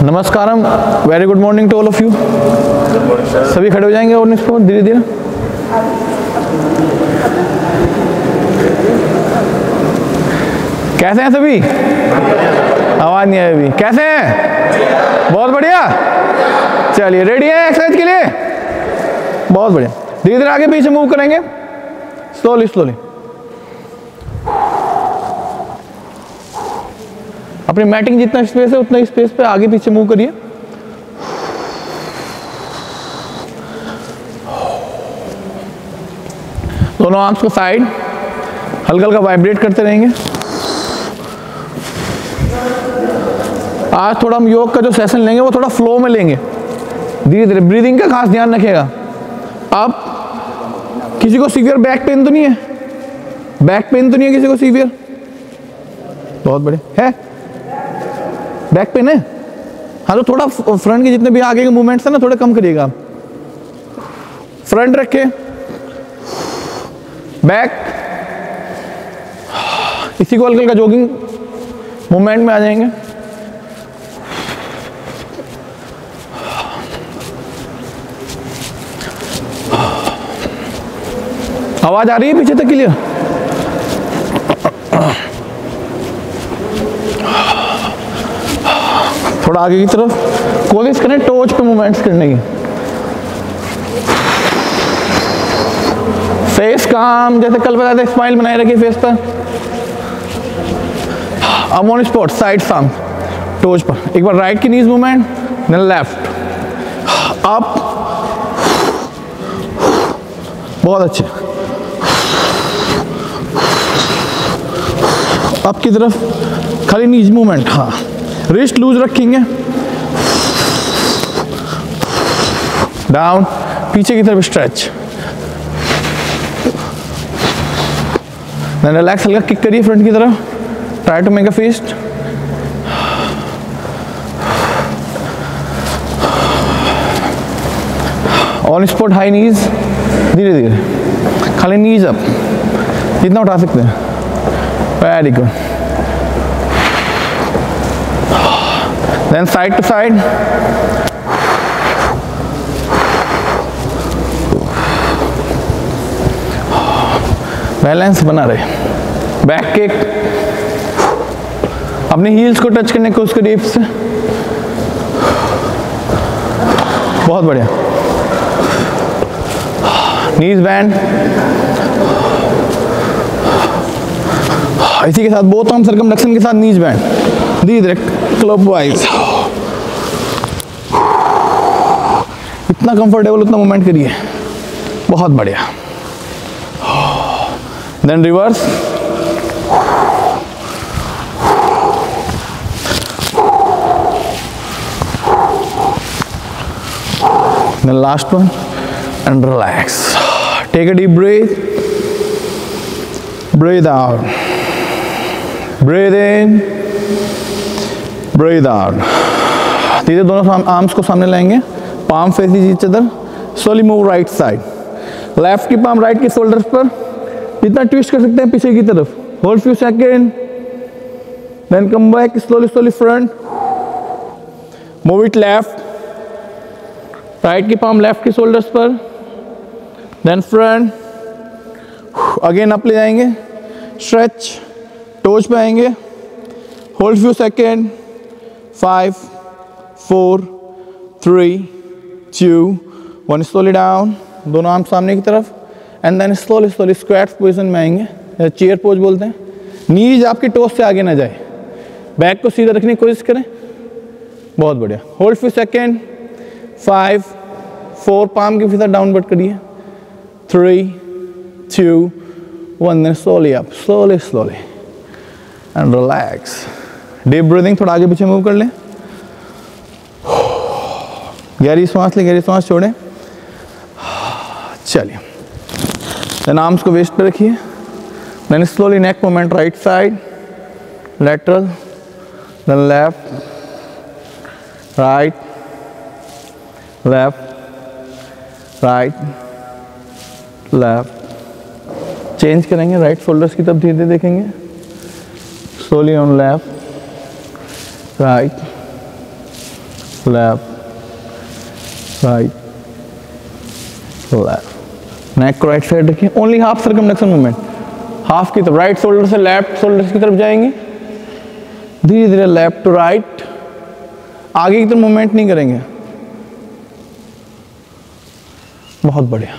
नमस्कारम, very good morning to all of you. सभी खड़े हो जाएंगे और नेक्स्ट पर धीरे धीरे। कैसे हैं सभी? आवाज नहीं आई अभी। कैसे हैं? बहुत बढ़िया। चलिए रेडी है एक्सरसाइज के लिए? बहुत बढ़िया। धीरे धीरे आगे पीछे मूव करेंगे, स्लोली स्लोली। अपनी मैटिंग जितना स्पेस है उतना स्पेस पे आगे पीछे मूव करिए। दोनों आर्म्स को साइड हल्का हल्का वाइब्रेट करते रहेंगे। आज थोड़ा हम योग का जो सेशन लेंगे वो थोड़ा फ्लो में लेंगे, धीरे धीरे। ब्रीदिंग का खास ध्यान रखिएगा। आप किसी को सीवियर बैक पेन तो नहीं है? बैक पेन तो नहीं है किसी को सीवियर? बहुत बढ़िया। है बैक पेन है? हाँ, तो थोड़ा फ्रंट के जितने भी आगे के मूवमेंट्स है ना थोड़े कम करिएगा। फ्रंट रखे, बैक, इसी को हल्का हल्का जॉगिंग मूवमेंट में आ जाएंगे। आवाज आ रही है पीछे तक क्लियर? थोड़ा आगे की तरफ कोशिश करें टोच पे मूवमेंट्स करने की। फेस काम, जैसे कल बताया था, स्माइल बनाए रखिए फेस पर। अब ऑन स्पॉट साइड साम टोच पर। एक बार राइट की knees movement, then left up. बहुत अच्छे। अप की तरफ खाली नीज मूवमेंट। हाँ, रिस्ट लूज रखेंगे। डाउन, पीछे की तरफ स्ट्रेच, देन रिलैक्स, हल्का किक करिए फ्रंट की तरफ। Try to make a fist. On spot high knees, धीरे धीरे खाली नीज अप, जितना उठा सकते हैं। Very good. Then side to side, balance बना रहे। बैक किक, अपने हील्स को टच करने की कोशिश करिए से। बहुत बढ़िया। नीज बैंड। इसी के साथ बोथ आर्म सर्कमडक्शन के साथ नीज बैंड, धीरे धीरे क्लॉकवाइज। इतना कंफर्टेबल उतना मूवमेंट करिए। बहुत बढ़िया। Then reverse. Then last one and relax. Take a deep breath. Breathe out. Breathe in. Breathe out. धीरे दोनों आर्म्स को सामने लाएंगे, palm faces each other. Slowly move right side. Left की पाम राइट के शोल्डर्स पर, जितना ट्विस्ट कर सकते हैं पीछे की तरफ। Hold few second, then come back slowly slowly front. Move it left, right की पाम लेफ्ट के शोल्डर्स पर, देन फ्रंट। अगेन अप ले जाएंगे, स्ट्रेच, टोच पे आएंगे। Hold few second, 5 4 3 2 1। Slowly down, दोनों आर्म सामने की तरफ, and then slowly slowly squat position में आएंगे, या चेयर पोज बोलते हैं। नीज आपकी टोस से आगे ना जाए, बैक को सीधा रखने की कोशिश करें। बहुत बढ़िया। होल्ड फ्यू सेकेंड, 5 4, पाम की फिर डाउनवर्ड करिए। 3 2 1। Then slowly up, slowly slowly and relax. Deep breathing, थोड़ा आगे पीछे मूव कर लें। गहरी सांस लें, गहरी सांस छोड़ें। चलिए, देन आर्म्स को वेस्ट पे रखिए। Then slowly neck movement, right side, lateral, then left, right, left, right, left. Change करेंगे, राइट शोल्डर्स की तरफ धीरे धीरे देखेंगे। Slowly on left, right, left right left. Neck को राइट साइड रखिए, only half circumduction movement, half की तरफ, राइट शोल्डर से लेफ्ट शोल्डर की तरफ जाएंगे, धीरे धीरे लेफ्ट टू राइट, आगे की तरफ मूवमेंट नहीं करेंगे। बहुत बढ़िया।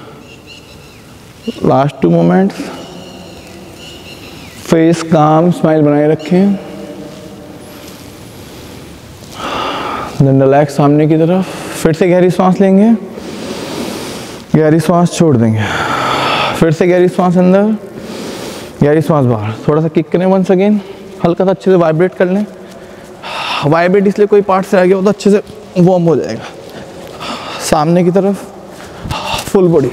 Last 2 moments, face calm, smile बनाए रखें, देन रिलैक्स सामने की तरफ। फिर से गहरी सांस लेंगे, गहरी सांस छोड़ देंगे, फिर से गहरी सांस अंदर, गहरी सांस बाहर। थोड़ा सा किक करें वंस अगेन, हल्का सा अच्छे से वाइब्रेट कर लें। वाइब्रेट इसलिए कोई पार्ट से आ गया हो तो अच्छे से वार्म हो जाएगा। सामने की तरफ फुल बॉडी।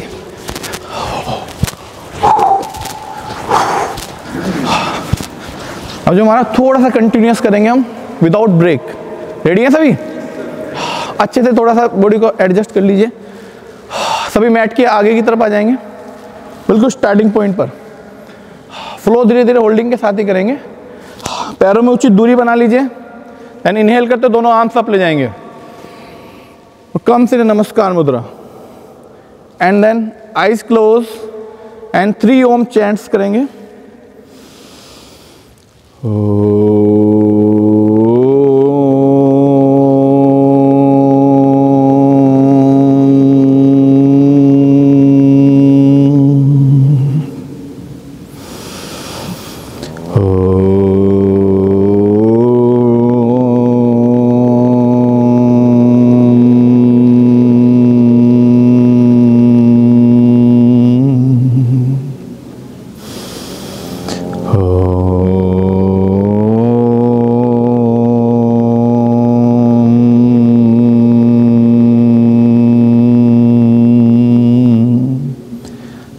अब जो हमारा थोड़ा सा कंटिन्यूस करेंगे हम विदाउट ब्रेक। रेडी है सभी? अच्छे से थोड़ा सा बॉडी को एडजस्ट कर लीजिए। सभी मैट के आगे की तरफ आ जाएंगे, बिल्कुल स्टार्टिंग पॉइंट पर। फ्लो धीरे धीरे होल्डिंग के साथ ही करेंगे। पैरों में उचित दूरी बना लीजिए। एंड इनहेल करते दोनों आर्म्स अप ले जाएंगे, कम से नमस्कार मुद्रा। And then eyes close and 3 Om chants करेंगे।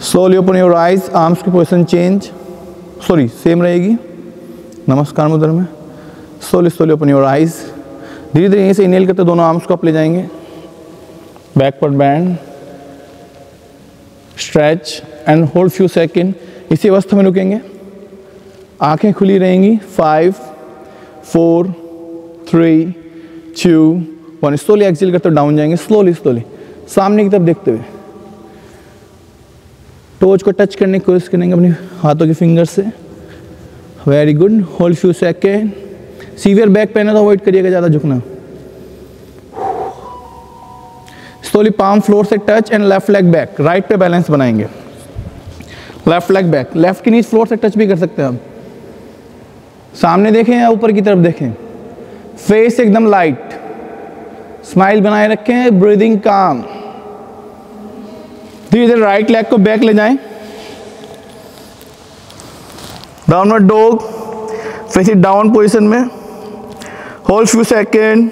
Slowly open your eyes, arms की पोजीशन चेंज, सॉरी सेम रहेगी नमस्कार मुद्रा में। Slowly slowly open your eyes. धीरे धीरे यहीं से इनहेल करते दोनों आर्म्स को अप ले जाएंगे। Backward band, stretch and hold few second. इसी अवस्था में रुकेंगे, आंखें खुली रहेंगी। 5 4 3 2 1। स्लोली एक्सेल करते डाउन जाएंगे, स्लोली स्लोली सामने की तरफ देखते हुए। टोज को टच करने की कोशिश करेंगे अपने हाथों के फिंगर से। Very good, hold few second. Severe back pain है तो अवॉइड करिएगा ज़्यादा झुकना। स्लोली पाम फ्लोर से touch and left leg back, right पे बैलेंस बनाएंगे। लेफ्ट लेग बैक, लेफ्ट की नीज फ्लोर से टच भी कर सकते हैं हम। सामने देखें या ऊपर की तरफ देखें। फेस एकदम लाइट, स्माइल बनाए रखें, ब्रीदिंग काम। धीरे धीरे राइट लेग को बैक ले जाएं। Downward dog, facing down position में। Hold few second.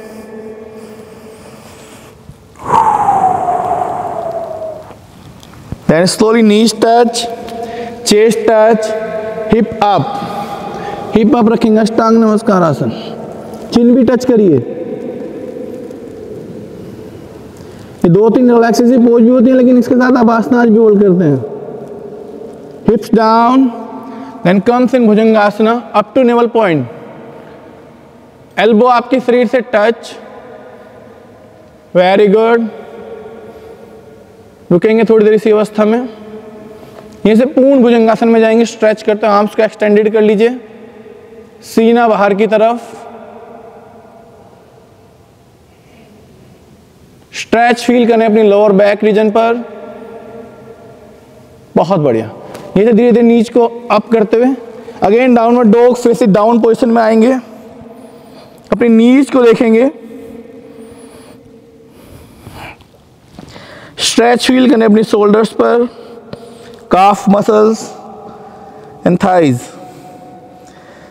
Then slowly knees touch, chest touch, hip up. Hip up रखेंगे, अष्टांग नमस्कार आसन। चिन भी टच करिए। ये 2-3 रिलैक्सेशन पोज भी होती है, लेकिन इसके साथ आप आसनास भी होल्ड करते हैं। Hips down, then comes in bhujangasana up to navel point. Elbow आपके शरीर से टच। Very good. रुकेंगे थोड़ी देर इसी अवस्था में। यहीं से पूर्ण भुजंगासन में जाएंगे। स्ट्रेच करते हैं, आर्म्स को एक्सटेंडेड कर लीजिए, सीना बाहर की तरफ। स्ट्रेच फील करें अपनी लोअर बैक रीजन पर। बहुत बढ़िया। ये धीरे धीरे नीज को अप करते हुए again downward dog, face down position में आएंगे। अपनी नीज को देखेंगे, स्ट्रेच फील करें अपनी शोल्डर्स पर, काफ muscles and thighs.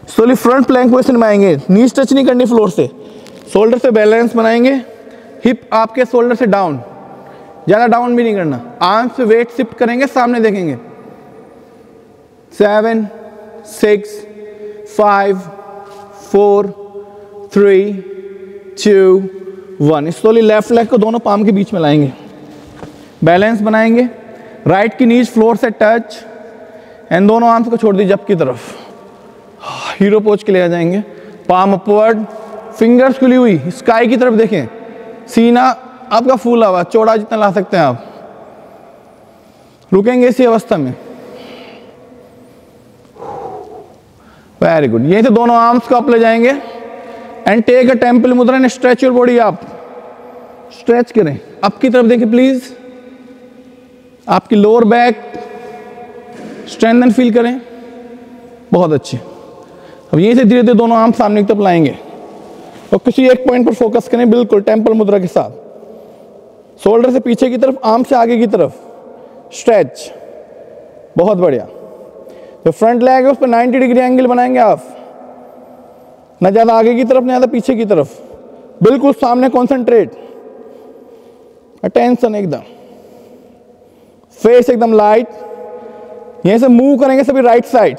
Slowly front plank position में आएंगे। नीज टच नहीं करनी फ्लोर से, शोल्डर से बैलेंस बनाएंगे। हिप आपके शोल्डर से डाउन, ज़्यादा डाउन भी नहीं करना। आर्म्स पे वेट शिफ्ट करेंगे, सामने देखेंगे। 7 6 5 4 3 2 1। स्लोली लेफ्ट लेग को दोनों पाम के बीच में लाएंगे, बैलेंस बनाएंगे। राइट की नीज फ्लोर से टच एंड दोनों आर्म्स को छोड़ दीजिए जब की तरफ। हीरो पोज के लिए आ जाएंगे। पाम अपवर्ड, फिंगर्स खुली हुई, स्काई की तरफ देखें। सीना आपका फूला हुआ, चौड़ा जितना ला सकते हैं आप। रुकेंगे इसी अवस्था में। Very good. यहीं से दोनों आर्म्स को आप ले जाएंगे एंड टेक अ टेम्पल मुद्रा एंड स्ट्रेच योर बॉडी। आप स्ट्रेच करें, आपकी तरफ देखिए प्लीज। आपकी लोअर बैक स्ट्रेंथन फील करें। बहुत अच्छे। अब यहीं से धीरे धीरे दोनों आर्म सामने की तरफ लाएंगे और किसी एक पॉइंट पर फोकस करें, बिल्कुल टेम्पल मुद्रा के साथ। शोल्डर से पीछे की तरफ, आर्म से आगे की तरफ स्ट्रेच। बहुत बढ़िया। जो फ्रंट लेग है उस पर 90 डिग्री एंगल बनाएंगे आप, ना ज्यादा आगे की तरफ ना ज्यादा पीछे की तरफ, बिल्कुल सामने कॉन्सेंट्रेट, अटेंशन एकदम, फेस एकदम लाइट। यहीं से मूव करेंगे सभी राइट साइड,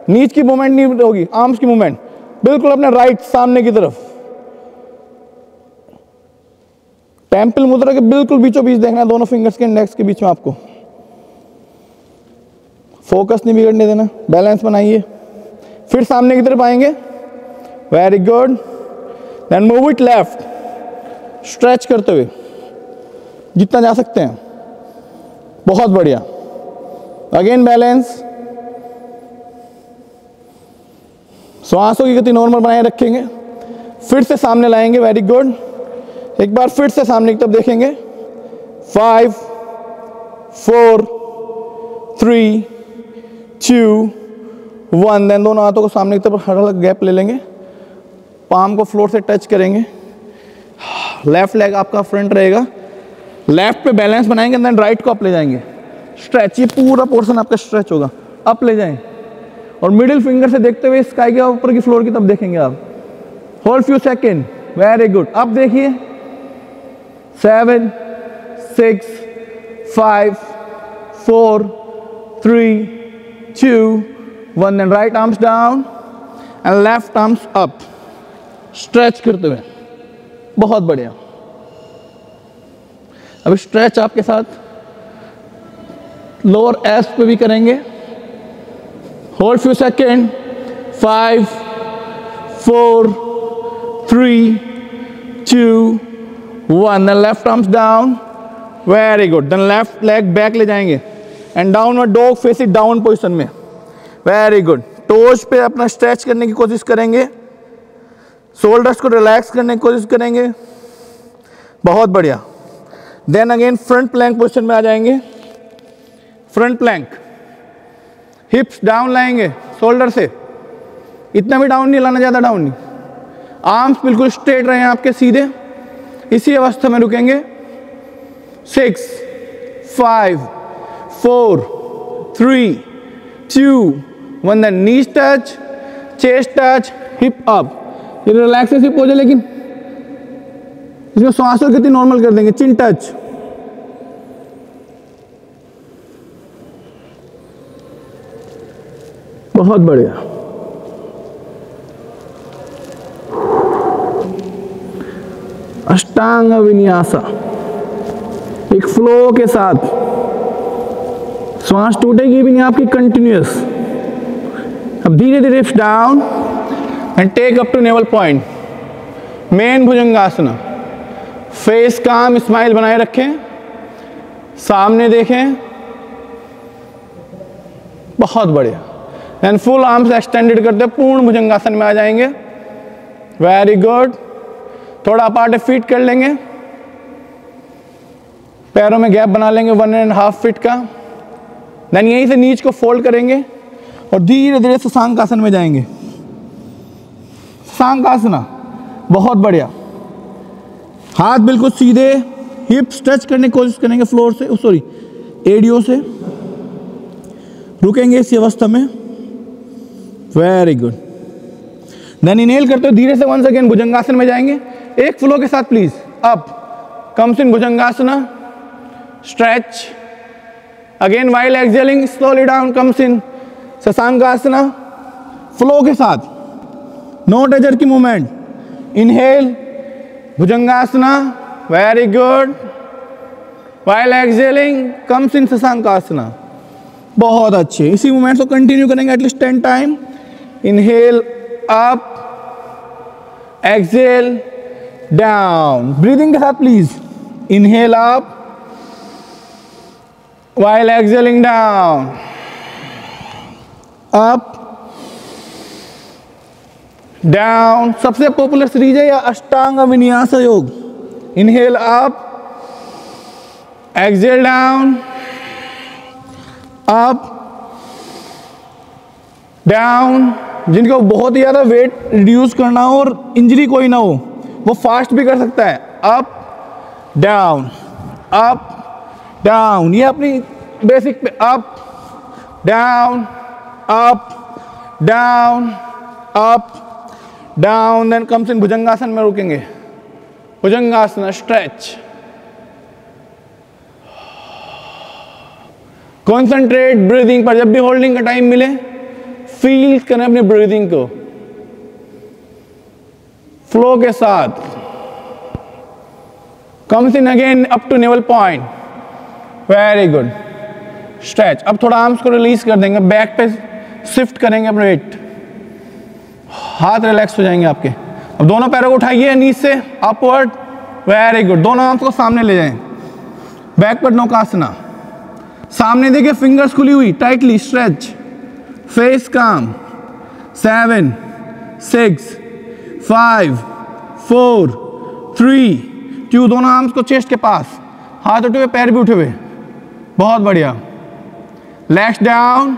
नीच की मूवमेंट नहीं होगी, आर्म्स की मूवमेंट बिल्कुल अपने राइट सामने की तरफ। टेम्पल मुद्रा के बिल्कुल बीचों बीच देखना है, दोनों फिंगर्स के इंडेक्स के बीच में आपको फोकस नहीं बिगड़ने देना, बैलेंस बनाइए। फिर सामने की तरफ आएंगे। Very good. Then move it left, stretch करते हुए जितना जा सकते हैं। बहुत बढ़िया। Again balance. श्वासों की गति नॉर्मल बनाए रखेंगे। फिर से सामने लाएंगे। Very good. एक बार फिर से सामने की तरफ देखेंगे। 5 4 3 2 1। देन दोनों हाथों को सामने की तरफ हल्का गैप ले लेंगे, पाम को फ्लोर से टच करेंगे। लेफ्ट लेग आपका फ्रंट रहेगा, लेफ्ट पे बैलेंस बनाएंगे। देन राइट को अप ले जाएंगे, स्ट्रेच। ये पूरा पोर्शन आपका स्ट्रेच होगा। अप ले जाएं और मिडिल फिंगर से देखते हुए स्काई के ऊपर की फ्लोर की तरफ देखेंगे आप। Hold few second. Very good. अब देखिए 7 6 5 4 3 2 1। Then right arms down and left arms up, stretch करते हुए। बहुत बढ़िया। अब स्ट्रेच आपके साथ लोअर एस पे भी करेंगे। Hold few second. 5 4 3 2 1। Then left arms down. Very good. Then left leg back ले जाएंगे and downward dog, face it down position में। Very good. टोज पे अपना स्ट्रेच करने की कोशिश करेंगे, शोल्डर्स को रिलैक्स करने की कोशिश करेंगे। बहुत बढ़िया। Then again front plank position में आ जाएंगे। फ्रंट प्लैंक, हिप्स डाउन लाएंगे शोल्डर से, इतना भी डाउन नहीं लाना, ज़्यादा डाउन नहीं। आर्म्स बिल्कुल स्ट्रेट रहे आपके सीधे। इसी अवस्था में रुकेंगे। 6 5 4 3 2 1। Then knees touch, chest touch, hip up. ये रिलैक्सेसिव पोज है, लेकिन इसमें श्वासों की गति नॉर्मल कर देंगे। चिन टच। बहुत बढ़िया। अष्टांग विन्यासा, एक फ्लो के साथ, श्वास टूटेगी भी नहीं आपकी, कंटिन्यूअस। अब धीरे धीरे down and take up to navel point, main bhujangasana. Face calm smile बनाए रखें, सामने देखें। बहुत बढ़िया। एंड फुल आर्म्स एक्सटेंडेड करते पूर्ण भुजंगासन में आ जाएंगे। Very good. थोड़ा अपार्ट फीट कर लेंगे, पैरों में गैप बना लेंगे 1.5 फीट का। देन यहीं से नीच को फोल्ड करेंगे और धीरे धीरे शशांकासन में जाएंगे। शशांकासना। बहुत बढ़िया। हाथ बिल्कुल सीधे, हिप स्ट्रेच करने की कोशिश करेंगे फ्लोर से, सॉरी एडियो से। रुकेंगे इसी अवस्था में। Very good. देन इनहेल करते हुए धीरे से वंस अगेन भुजंगासन में जाएंगे, एक फ्लो के साथ please. Up, comes in Bhujangasana, stretch again while exhaling, slowly down, comes in Shashankasana. Flow के साथ, नो टेजर की movement. Inhale Bhujangasana, very good. While exhaling, comes in Shashankasana. बहुत अच्छे। इसी मूवमेंट को कंटिन्यू करेंगे at least 10 time. Inhale up, exhale, down. Breathing के साथ please, inhale up while exhaling down, up, down। सबसे पॉपुलर सीरीज है या Ashtanga Vinyasa yoga. Inhale up, exhale down, up, down. जिनको बहुत ही ज्यादा वेट रिड्यूस करना हो और इंजरी कोई ना हो, वो फास्ट भी कर सकता है। Up down, up down. ये अपनी बेसिक पे up down, up down, up down. Then comes in Bhujangasan में रुकेंगे। भुजंगासन स्ट्रेच, कॉन्सेंट्रेट ब्रीदिंग पर। जब भी होल्डिंग का टाइम मिले फील करें अपने ब्रीदिंग को फ्लो के साथ। Comes in again up to navel point, very good. Stretch. अब थोड़ा आर्म्स को रिलीज कर देंगे, बैक पे शिफ्ट करेंगे अपने वेट, हाथ रिलैक्स हो जाएंगे आपके। अब दोनों पैरों को उठाइए नीचे से अपवर्ड, वेरी गुड। दोनों आर्म्स को सामने ले जाएं, बैकवर्ड नौकासना। सामने देखिए, फिंगर्स खुली हुई, टाइटली स्ट्रेच, फेस काम। 7 6 5 4 3 2। दोनों आर्म्स को चेस्ट के पास, हाथ उठे हुए, पैर भी उठे हुए, बहुत बढ़िया। लेग्स डाउन,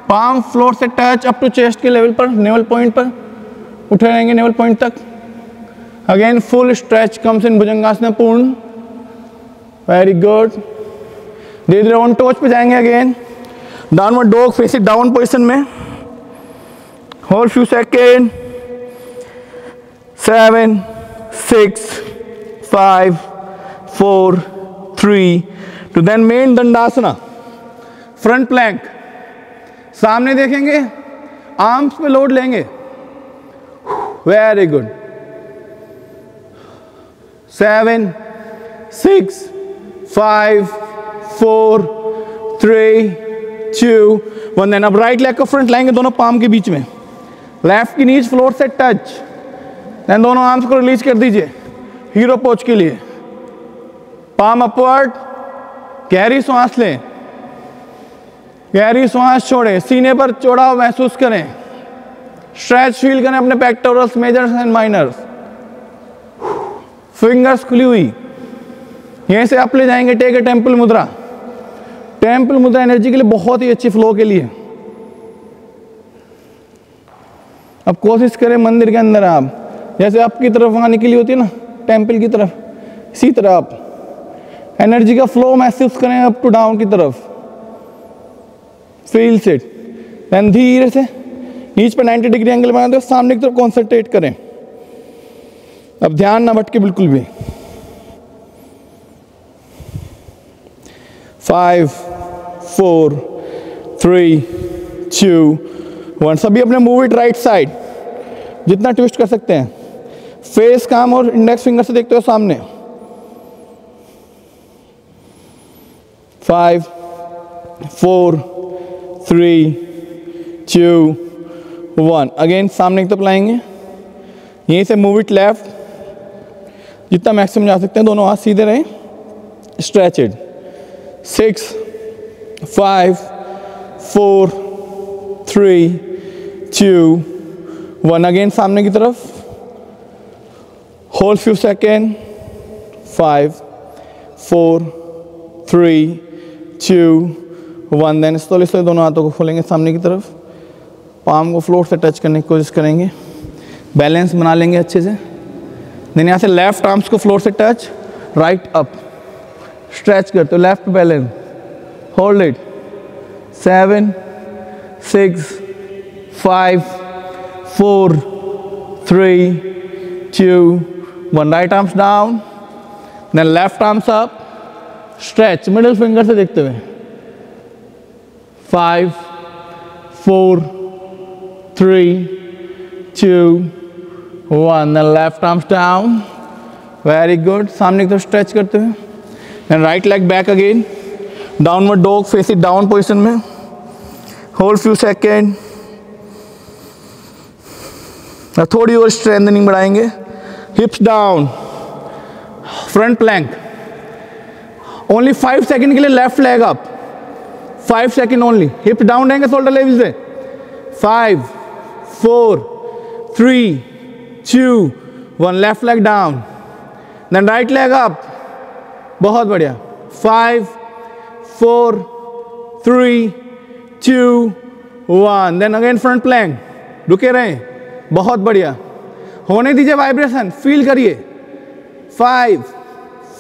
पाम फ्लोर से टच अप टू चेस्ट के लेवल पर, नेवल पॉइंट पर उठे रहेंगे, नेवल पॉइंट तक। Again full stretch comes in Bhujangasan पूर्ण, वेरी गुड। धीरे धीरे ऑन टोच पे जाएंगे। Again downward dog, face down position में, होल्ड फ्यू सेकेंड। 7 6 5 4 3 2। देन मेन दंडासना, फ्रंट प्लैंक। सामने देखेंगे, आर्म्स पे लोड लेंगे, वेरी गुड। 7 6 5 4 3 2 1। देन अब राइट लेग को फ्रंट लाएंगे दोनों पाम के बीच में, लेफ्ट की नीज फ्लोर से टच। देन दोनों आर्म्स को रिलीज कर दीजिए हीरो पोज के लिए। पाम अपवर्ड, गहरी सांस लें, गहरी सांस छोड़ें, सीने पर चौड़ाव महसूस करें, स्ट्रेच फील करें अपने pectorals, measures and miners. Fingers खुली हुई, यहीं से अप ले जाएंगे। टेक ए टेम्पल मुद्रा। टेम्पल मुद्रा एनर्जी के लिए बहुत ही अच्छी, फ्लो के लिए। अब कोशिश करें मंदिर के अंदर आप, जैसे आपकी तरफ वहां निकली होती है ना टेम्पल की तरफ, इसी तरह आप एनर्जी का फ्लो महसूस करें अप टू डाउन की तरफ। Feel it. देन धीरे से नीच पे 90 डिग्री एंगल बना दो, सामने की तरफ कॉन्सेंट्रेट करें। अब ध्यान ना भटके बिल्कुल भी। 5 4 3 2 1। सभी अपने मूव इट राइट साइड, जितना ट्विस्ट कर सकते हैं। फेस काम और इंडेक्स फिंगर से देखते हो सामने। 5 4 3 2 1। अगेन सामने की तरफ लाएंगे, यहीं से मूव इट लेफ्ट, जितना मैक्सिमम जा सकते हैं। दोनों हाथ सीधे रहें, स्ट्रेच इट। 6 5 4 3 2 1। अगेन सामने की तरफ, hold few second. 5 4 3 2 1। Then slowly slowly दोनों हाथों को खोलेंगे सामने की तरफ, पाम को फ्लोर से टच करने की कोशिश करेंगे, बैलेंस बना लेंगे अच्छे से। देन यहाँ से लेफ्ट आर्म्स को फ्लोर से टच, राइट अप, स्ट्रेच करते हो, left balance, hold it. 7 6 5 4 3 2 1। Right arms down, then left arms up, stretch, middle finger से देखते हुए। 5 4 3 2 1। Then left arms down, very good. सामने की तरफ स्ट्रेच करते हुए। Then right leg back again, downward dog, face it down position में, hold few second. थोड़ी और स्ट्रेंथनिंग बढ़ाएंगे, hips down, front plank. Only 5 second के लिए left leg up, 5 second only. Hips down रहेंगे शोल्डर लेवल से। 5 4 3 2 1, left leg down, then right leg up, बहुत बढ़िया। 5 4 3 2 1, देन अगेन फ्रंट प्लैंक, रुके रहें, बहुत बढ़िया। होने दीजिए वाइब्रेशन, फील करिए। 5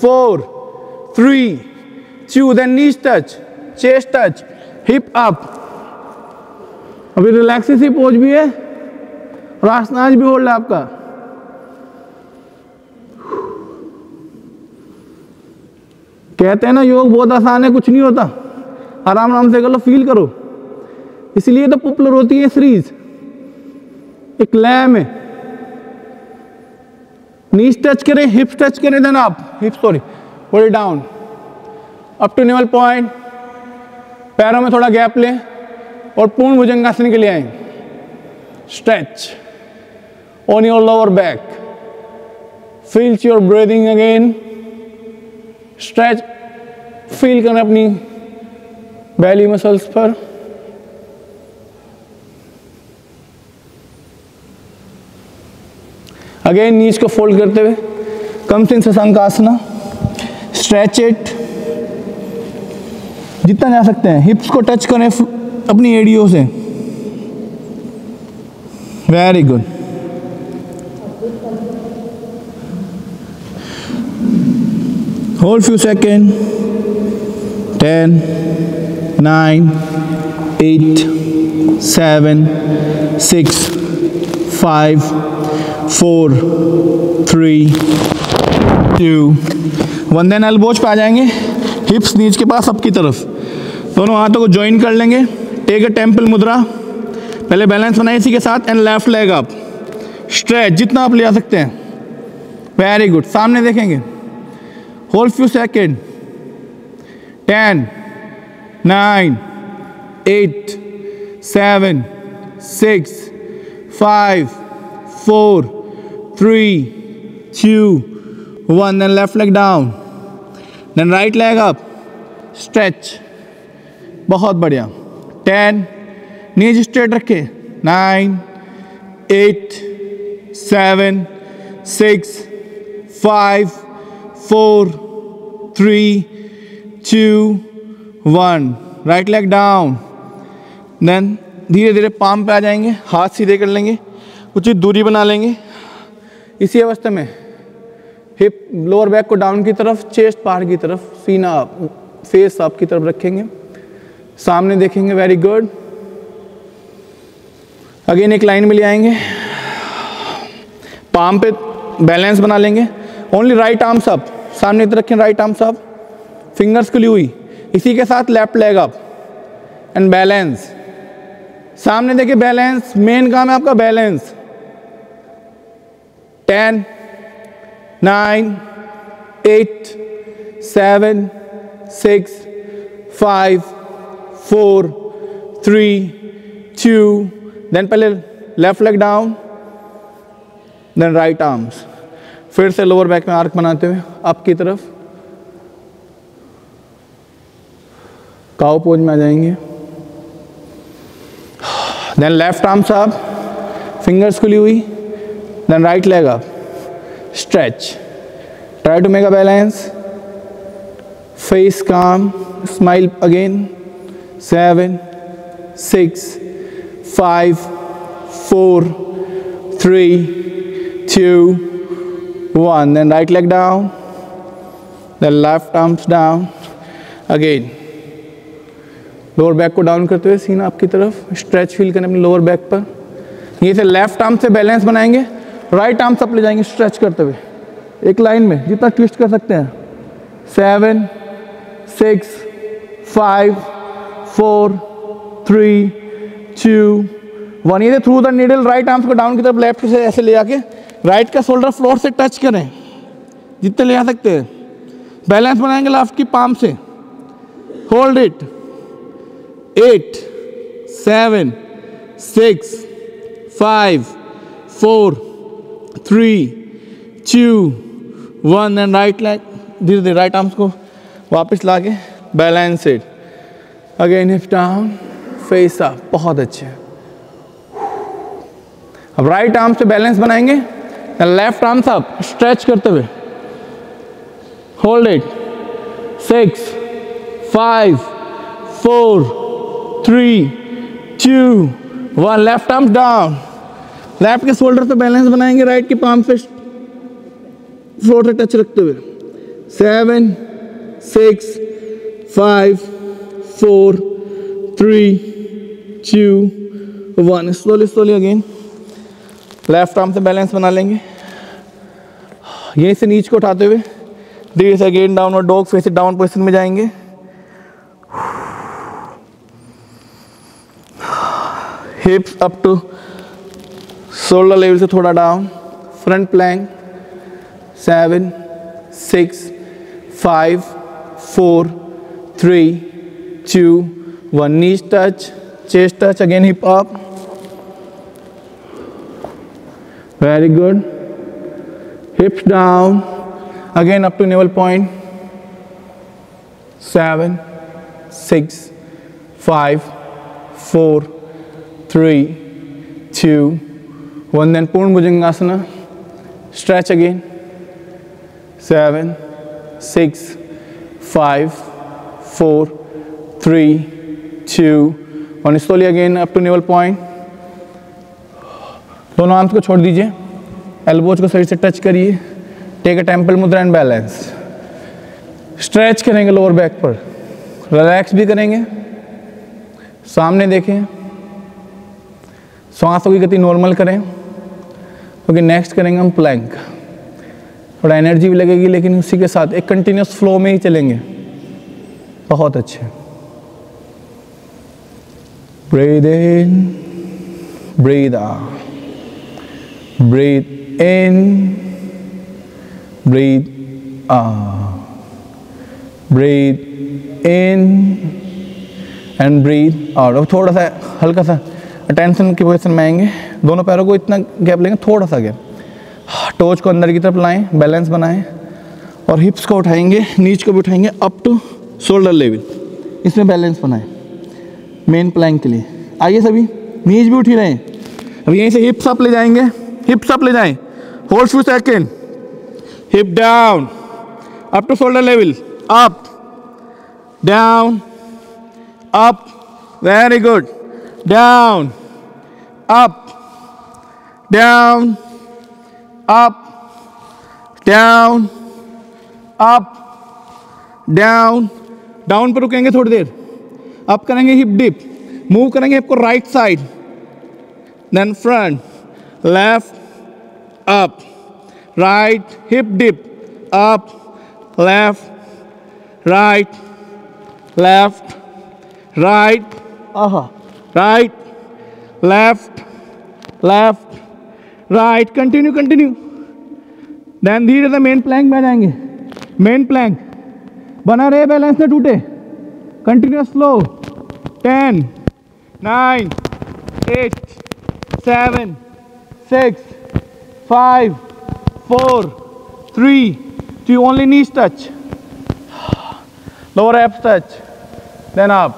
4 3 2, then knees touch, chest touch, hip up. अभी रिलैक्स सी पोज भी है और आसनाज भी होल्ड है आपका। कहते हैं ना योग बहुत आसान है, कुछ नहीं होता, आराम आराम से कर लो, फील करो। इसलिए तो पॉपुलर होती है सीरीज। एक लय में नीज टच करें, हिप्स टच करें, then up, hips sorry, hold down up to navel point. पैरों में थोड़ा गैप लें और पूर्ण भुजंगासन के लिए आए। Stretch on your lower back, feels your breathing again. Stretch feel करें अपनी बैली मसल्स पर। अगेन नीज को फोल्ड करते हुए कम्स इन शशांकासना। स्ट्रेच इट जितना जा सकते हैं। हिप्स को टच करें अपनी एडियो से। Very good. Hold few second. 10 9 8 7 6 5 4 3 2 1, then elbows पे आ जाएंगे, हिप्स नीज के पास अब की तरफ। दोनों हाथों को ज्वाइन कर लेंगे। टेक अ टेम्पल मुद्रा, पहले बैलेंस बनाए इसी के साथ, and left leg up. Stretch जितना आप ले आ सकते हैं। Very good. सामने देखेंगे। Hold few second. 10 9 8 7 6 5 4 3 2 1, then left leg down, then right leg up, stretch, बहुत बढ़िया। 10, नीज स्ट्रेट रखे। 9 8 7 6 5 4 3 2 1, राइट लेग डाउन। देन धीरे धीरे पाम पे आ जाएंगे, हाथ सीधे कर लेंगे, उचित दूरी बना लेंगे। इसी अवस्था में हिप लोअर बैक को डाउन की तरफ, चेस्ट बाहर की तरफ, सीना फेस अप की तरफ रखेंगे, सामने देखेंगे। Very good. अगेन एक लाइन में ले आएंगे, पाम पे बैलेंस बना लेंगे। ओनली राइट आर्म्स अप, सामने की तरफ रखें, राइट आर्म्स अप, फिंगर्स खुली हुई। इसी के साथ left leg up and balance. सामने देखिए बैलेंस, मेन काम है आपका बैलेंस। 10 9 8 7 6 5 4 3 2, देन पहले left leg down, then right arms. फिर से लोअर बैक में आर्क बनाते हुए अप की तरफ, काउ पोज में आ जाएंगे। Then left arms up, fingers खुली हुई, then right leg up, stretch, try to make a balance, face calm, smile again. 7 6 5 4 3 2 1, then right leg down, then left arms down again। Lower back को down करते हुए सीना आपकी तरफ, stretch feel करें अपने लोअर बैक पर। ये से लेफ्ट आर्म से बैलेंस बनाएंगे, राइट आर्म अप ले जाएंगे स्ट्रेच करते हुए एक लाइन में, जितना ट्विस्ट कर सकते हैं। 7 6 5 4 3 2 1। ये through the needle right arms को डाउन की तरफ लेफ्ट से ऐसे ले जाके राइट का शोल्डर फ्लोर से टच करें, जितने ले आ सकते हैं। बैलेंस बनाएंगे लेफ्ट की पाम से। Hold it. 8 7 6 5 4 3 2 1 and right leg, धीरे धीरे राइट आर्म्स को वापस ला के balance it, again hip down, face up, बहुत अच्छे। अब राइट आर्म से बैलेंस बनाएंगे, लेफ्ट आर्म्स अप, स्ट्रेच करते हुए, hold it, 6 5 4 3 2 1, left arm down, left के शोल्डर पे बैलेंस बनाएंगे, राइट की पाम पे फ्लोर से टच रखते हुए, 7 6 5 4 3 2 1, slowly slowly again left arm से बैलेंस बना लेंगे, यहीं से नीच को उठाते हुए धीरे से again downward dog, face down position में जाएंगे। Hips up to shoulder level से थोड़ा down, front plank, 7 6 5 4 3 2 1, knees touch, chest touch, again hip up, very good, hips down, again up to navel point, 7 6 5 4 3 2 1, then Purna Bhujangasana, stretch again, 7 6 5 4 3 2 1, slowly again up to navel point, दोनों arms को छोड़ दीजिए, elbows को सही से touch करिए, take a temple मुद्रा and balance, stretch करेंगे लोअर बैक पर, रिलैक्स भी करेंगे, सामने देखें, सांसों की गति नॉर्मल करें, क्योंकि नेक्स्ट करेंगे हम प्लैंक, थोड़ा एनर्जी भी लगेगी लेकिन उसी के साथ एक कंटिन्यूस फ्लो में ही चलेंगे, बहुत अच्छे। Breathe in, breathe out, breathe in, breathe out, breathe in and breathe out। अब थोड़ा सा हल्का सा अटेंशन की पोजीशन में आएंगे, दोनों पैरों को इतना गैप लेंगे, थोड़ा सा गैप, टोच को अंदर की तरफ लाएं, बैलेंस बनाएं और हिप्स को उठाएंगे, नीच को भी उठाएंगे अप टू शोल्डर लेवल, इसमें बैलेंस बनाएं मेन प्लैंक के लिए। आइए सभी, नीच भी उठी रहें, अब यहीं से हिप्स अप ले जाएंगे, हिप्स अप ले जाएं, hold for second, hip down up to shoulder level, up down up, very good, down up down up down up down, down पर रुकेंगे थोड़ी देर, अप करेंगे हिप डिप, मूव करेंगे हिप को right side, then front, left up, right hip dip, up, left, right, left, right, right, left, left, right, continue, continue, then धीरे से main Planck में जाएंगे, मेन प्लैंक बना रहे, बैलेंस न टूटे, continuous slow, 10 9 8 7 6 5 4 3 2, only knees touch, lower abs touch, then up,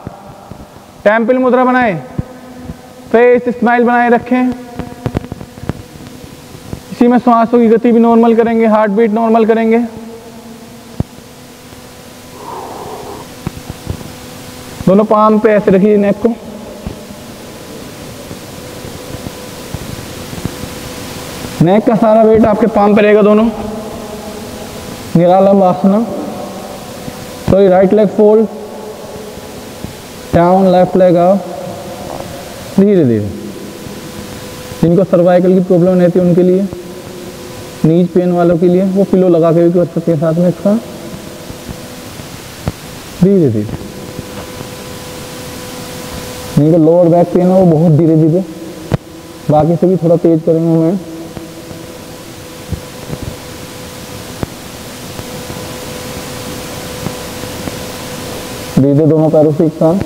temple मुद्रा बनाएं, फेस स्माइल बनाए रखें, इसी में सांसों की गति भी नॉर्मल करेंगे, हार्ट बीट नॉर्मल करेंगे। दोनों पाम पे ऐसे रखिए नेक को, नेक का सारा वेट आपके पाम पे रहेगा दोनों। Niralamba asana, sorry, right leg fold down, left leg up, धीरे धीरे। जिनको सर्वाइकल की प्रॉब्लम रहती है उनके लिए, नीज पेन वालों के लिए वो पिलो लगा के भी कर सकते हैं साथ में इसका, धीरे धीरे। जिनको लोअर बैक पेन है वो बहुत धीरे धीरे, बाकी से भी थोड़ा तेज करेंगे मैं। धीरे दोनों पैरों से एक साथ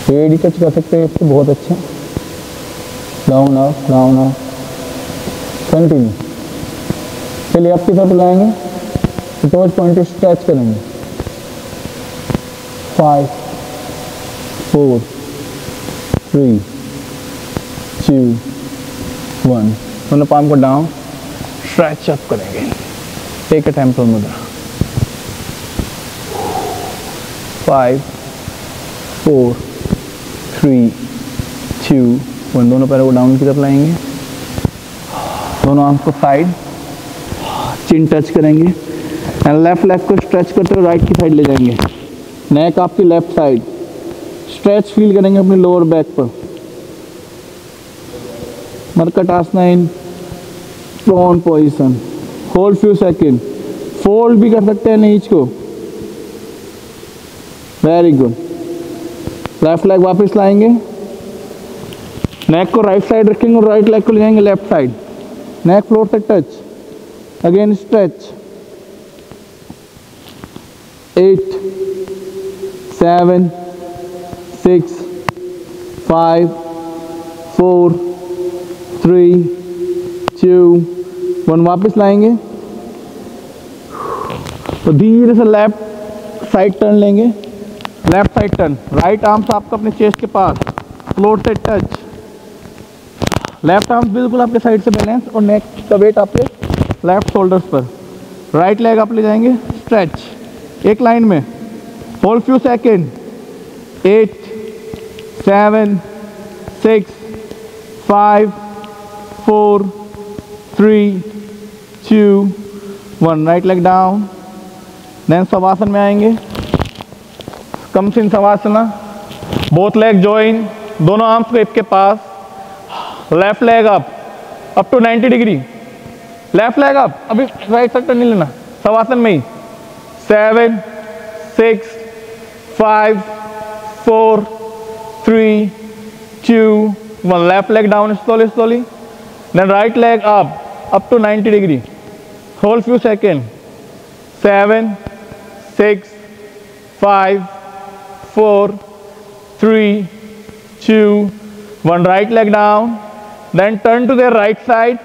पेड़ ही टच कर सकते हैं इसको, बहुत अच्छा। Down up down up, continue. चलिए आप की तरफ लाएंगे, टोज पॉइंट स्ट्रेच करेंगे। 5 4 3 2 1। दोनों पाम को डाउन, स्ट्रेच अप करेंगे। टेक अ टेम्पल मुद्रा। 5 4 3 2 1। दोनों पैरों को डाउन की तरफ लाएंगे, दोनों आर्म्स को साइड, चिन टच करेंगे एंड लेफ्ट लेग को स्ट्रेच करते हुए राइट की साइड ले जाएंगे। नेक आपकी लेफ्ट साइड, स्ट्रेच फील करेंगे अपनी लोअर बैक पर। Markatasana in prone position, hold few second. Fold भी कर सकते हैं नीच को। Very good. लेफ्ट लेग वापस लाएंगे, नेक को राइट साइड रखेंगे और राइट लेग को ले जाएंगे लेफ्ट साइड। नेक फ्लोर से टच, अगेन स्ट्रेच। 8 7 6 5 4 3 2 1। वापस लाएंगे तो धीरे से लेफ्ट साइड टर्न लेंगे। Left side turn, right arms आपका अपने चेस्ट के पास, फ्लोर से टच। लेफ्ट आर्म्स बिल्कुल आपके साइड से बैलेंस और नेक का वेट आपके लेफ्ट शोल्डर्स पर। राइट लेग आप ले जाएंगे स्ट्रेच एक लाइन में, hold few second. 8 7 6 5 4 3 2 1। Right leg down, then Shavasan में आएंगे। Comes in Shavasana, both leg join, दोनों आर्म्स को हिप के पास। Left leg up to 90 degree. Left leg up, अभी राइट साइड टर्न नहीं लेना, शवासन में ही। 7 6 5 4 3 2 1। Left leg down slowly slowly, then right leg up to 90 degree. Hold few seconds. 7 6 5 4 3 2 1। Right leg down, then turn to the right side.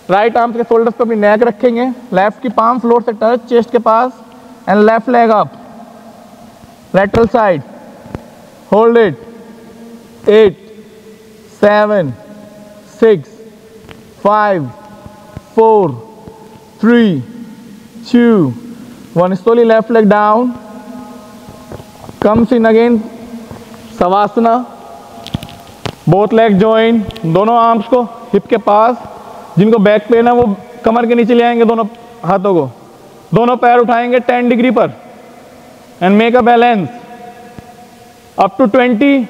Right arm के shoulders पे अपनी neck रखेंगे, left की palm floor से टच चेस्ट के पास and left leg up, lateral side. Hold it. 8 7 6 5 4 3 2 1। slowly left leg down, comes in again savasana, both leg join, दोनों arms को हिप के पास। जिनको बैक पेन है वो कमर के नीचे ले आएंगे दोनों हाथों को, दोनों पैर उठाएंगे 10 डिग्री पर and make a balance up to 20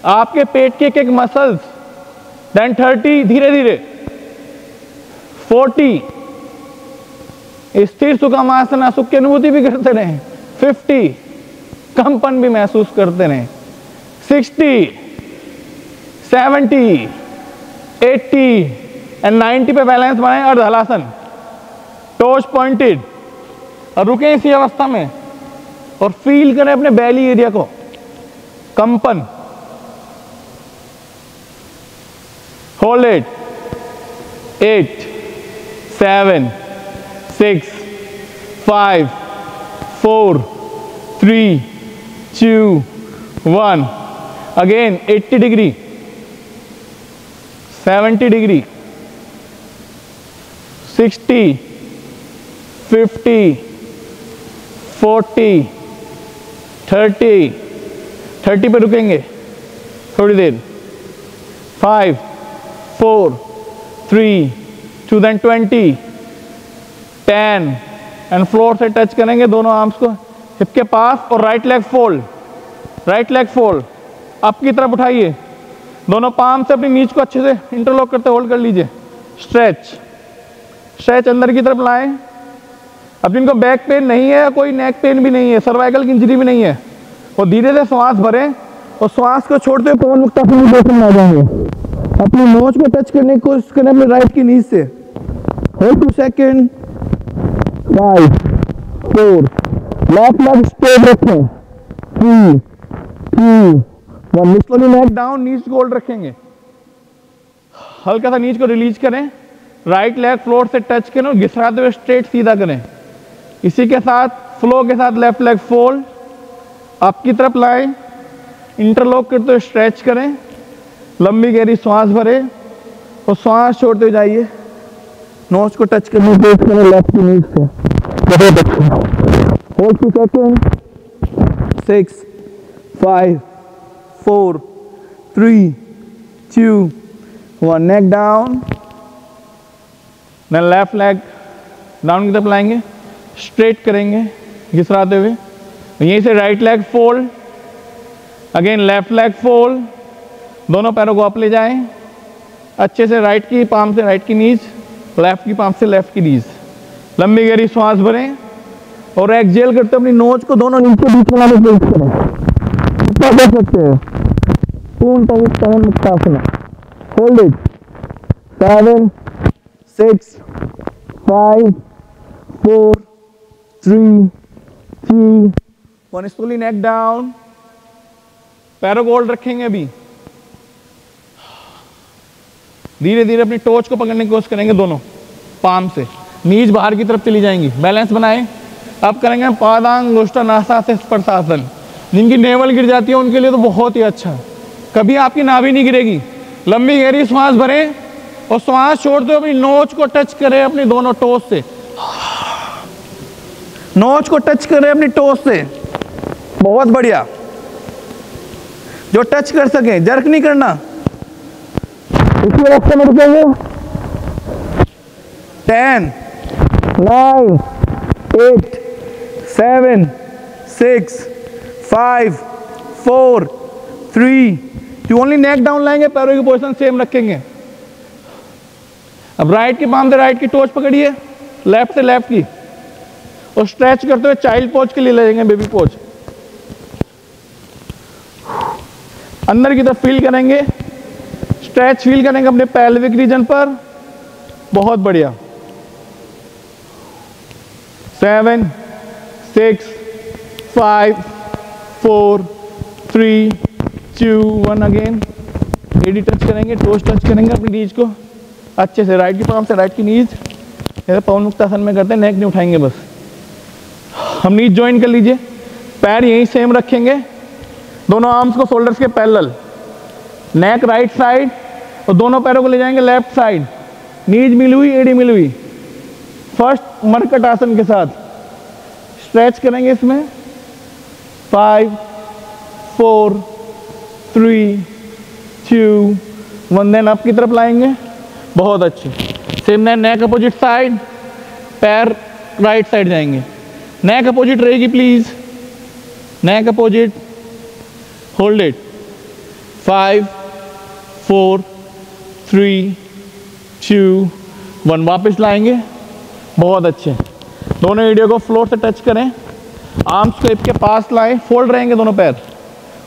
आपके पेट के एक मसल्स, देन 30 धीरे धीरे, 40 स्थिर सुखामासन, सुख की अनुभूति भी करते रहें, 50 कंपन भी महसूस करते रहें, 60 70 80 एंड 90 पे बैलेंस बनाएं। अर्धहलासन, टोज पॉइंटेड, और रुकें इसी अवस्था में और फील करें अपने बैली एरिया को, कंपन। Hold it. 8 7 6 5 4 3 2 1। Again 80 degree, 70 degree, 60 50 40 30 पे रुकेंगे थोड़ी देर। 5 4 3 2 देन 20 10 एंड फ्लोर से टच करेंगे दोनों आर्म्स को हिप के पास और right leg fold, right leg fold up की तरफ उठाइए। दोनों पाम से अपनी नीच को अच्छे से इंटरलॉक करते होल्ड कर लीजिए। स्ट्रेच, स्ट्रेच अंदर की तरफ लाएं। अब जिनको बैक पेन नहीं है, कोई नेक पेन भी नहीं है, सर्वाइकल की इंजरी भी नहीं है, और धीरे से श्वास भरें और श्वास को छोड़ते हुए पवन मुक्तासन में आ जाएंगे। अपनी नोच को टच करने की कोशिश करें अपने राइट की नीच से। Hold 2 second. 5 4 left leg straight रखें। 3 2 1। स्लोली नेक डाउन, नीज को होल्ड रखेंगे। हल्का सा नीज को रिलीज करें, राइट लेग फ्लोर से टच करें और घिसराते हुए स्ट्रेट सीधा करें। इसी के साथ फ्लो के साथ लेफ्ट लेग फोल्ड, आपकी तरफ लाएं, इंटरलॉक करते हुए स्ट्रेच करें, लंबी गहरी श्वास भरें और श्वास छोड़ते हुए जाइए, नोज को टच करने की कोशिश करें लेफ्ट की नीज से। बहुत अच्छा। Hold 2 second, 6 5 4 3 2 1, neck down. Then left leg down की तरफ लाएंगे, स्ट्रेट करेंगे घिसराते हुए, यहीं से right leg fold, again left leg fold, दोनों पैरों को अप ले जाएं अच्छे से, राइट की पाम से राइट की नीज, लेफ्ट की पाम से लेफ्ट की नीज, लंबी गहरी श्वास भरें और एक्सहेल करते अपनी नोज को दोनों नीचे बीच में लाने की कोशिश करें। ऊपर कर सकते हैं, Purna Muktasana. Hold it, 7 6 5 4 3 2 1, slowly neck down. पैरों को होल्ड रखेंगे, अभी धीरे धीरे अपनी टोच को पकड़ने की कोशिश करेंगे दोनों पाम से, नीज बाहर की तरफ चली जाएंगी, बैलेंस बनाएं। अब करेंगे पादांगुष्ठानासा से स्पर्शासन। जिनकी नेवल गिर जाती है उनके लिए तो बहुत ही अच्छा, कभी आपकी नाभि नहीं गिरेगी। लंबी गहरी श्वास भरें और श्वास छोड़ते हुए अपनी नोच को टच करें अपनी दोनों टोस से, नोच को टच करें अपनी टोस से। बहुत बढ़िया, जो टच कर सके, जर्क नहीं करना। इसी रास्ते में रुकेंगे। 10 9 8 7 6 5 4 3 2, ओनली नेक डाउन लाएंगे, पैरों की पोजीशन सेम रखेंगे। अब राइट की पाम से राइट की टोच पकड़िए, लेफ्ट से लेफ्ट की, और स्ट्रेच करते हुए चाइल्ड पोज के लिए ले जाएंगे, बेबी पोज। अंदर की तरफ फील करेंगे, स्ट्रेच फील करेंगे अपने पेल्विक रीजन पर। बहुत बढ़िया। 7 6 5 4 3 2 1, अगेन एडी टच करेंगे, टोस टच करेंगे अपनी नीज को अच्छे से, राइट की पाम से राइट की नीज, पवन मुक्तासन में करते हैं, नेक नहीं उठाएंगे बस। हम नीज ज्वाइन कर लीजिए, पैर यहीं सेम रखेंगे, दोनों आर्म्स को शोल्डर्स के पैरेलल, नेक राइट साइड और दोनों पैरों को ले जाएंगे लेफ्ट साइड, नीज मिली हुई, एडी मिली हुई। फर्स्ट मरकट आसन के साथ स्ट्रेच करेंगे इसमें, 5 4 3 2 1, देन अप की तरफ लाएंगे। बहुत अच्छे। सेम नेक अपोजिट साइड, पैर राइट साइड जाएंगे, नेक अपोजिट रहेगी please, neck opposite. Hold it, 5 4 3 2 1, वापस लाएंगे। बहुत अच्छे। दोनों एडियो को फ्लोर से टच करें, आर्म्स को हिप के पास लाएं, फोल्ड रहेंगे दोनों पैर,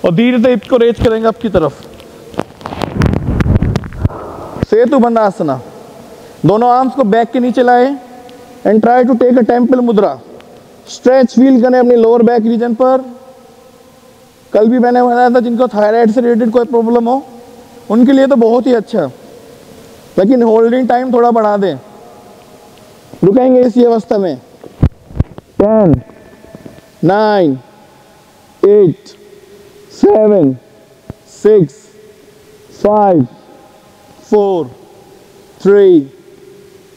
और धीरे से हिप को रेज करेंगे आपकी तरफ। सेतु बंधासना, दोनों आर्म्स को बैक के नीचे लाएं and try to take a temple मुद्रा। स्ट्रेच फील करें अपनी लोअर बैक रीजन पर। कल भी मैंने बताया था जिनको थायराइड से रिलेटेड कोई प्रॉब्लम हो उनके लिए तो बहुत ही अच्छा, लेकिन होल्डिंग टाइम थोड़ा बढ़ा दें। रुकेंगे इसी अवस्था में। 10 9 8 7 6 5 4 3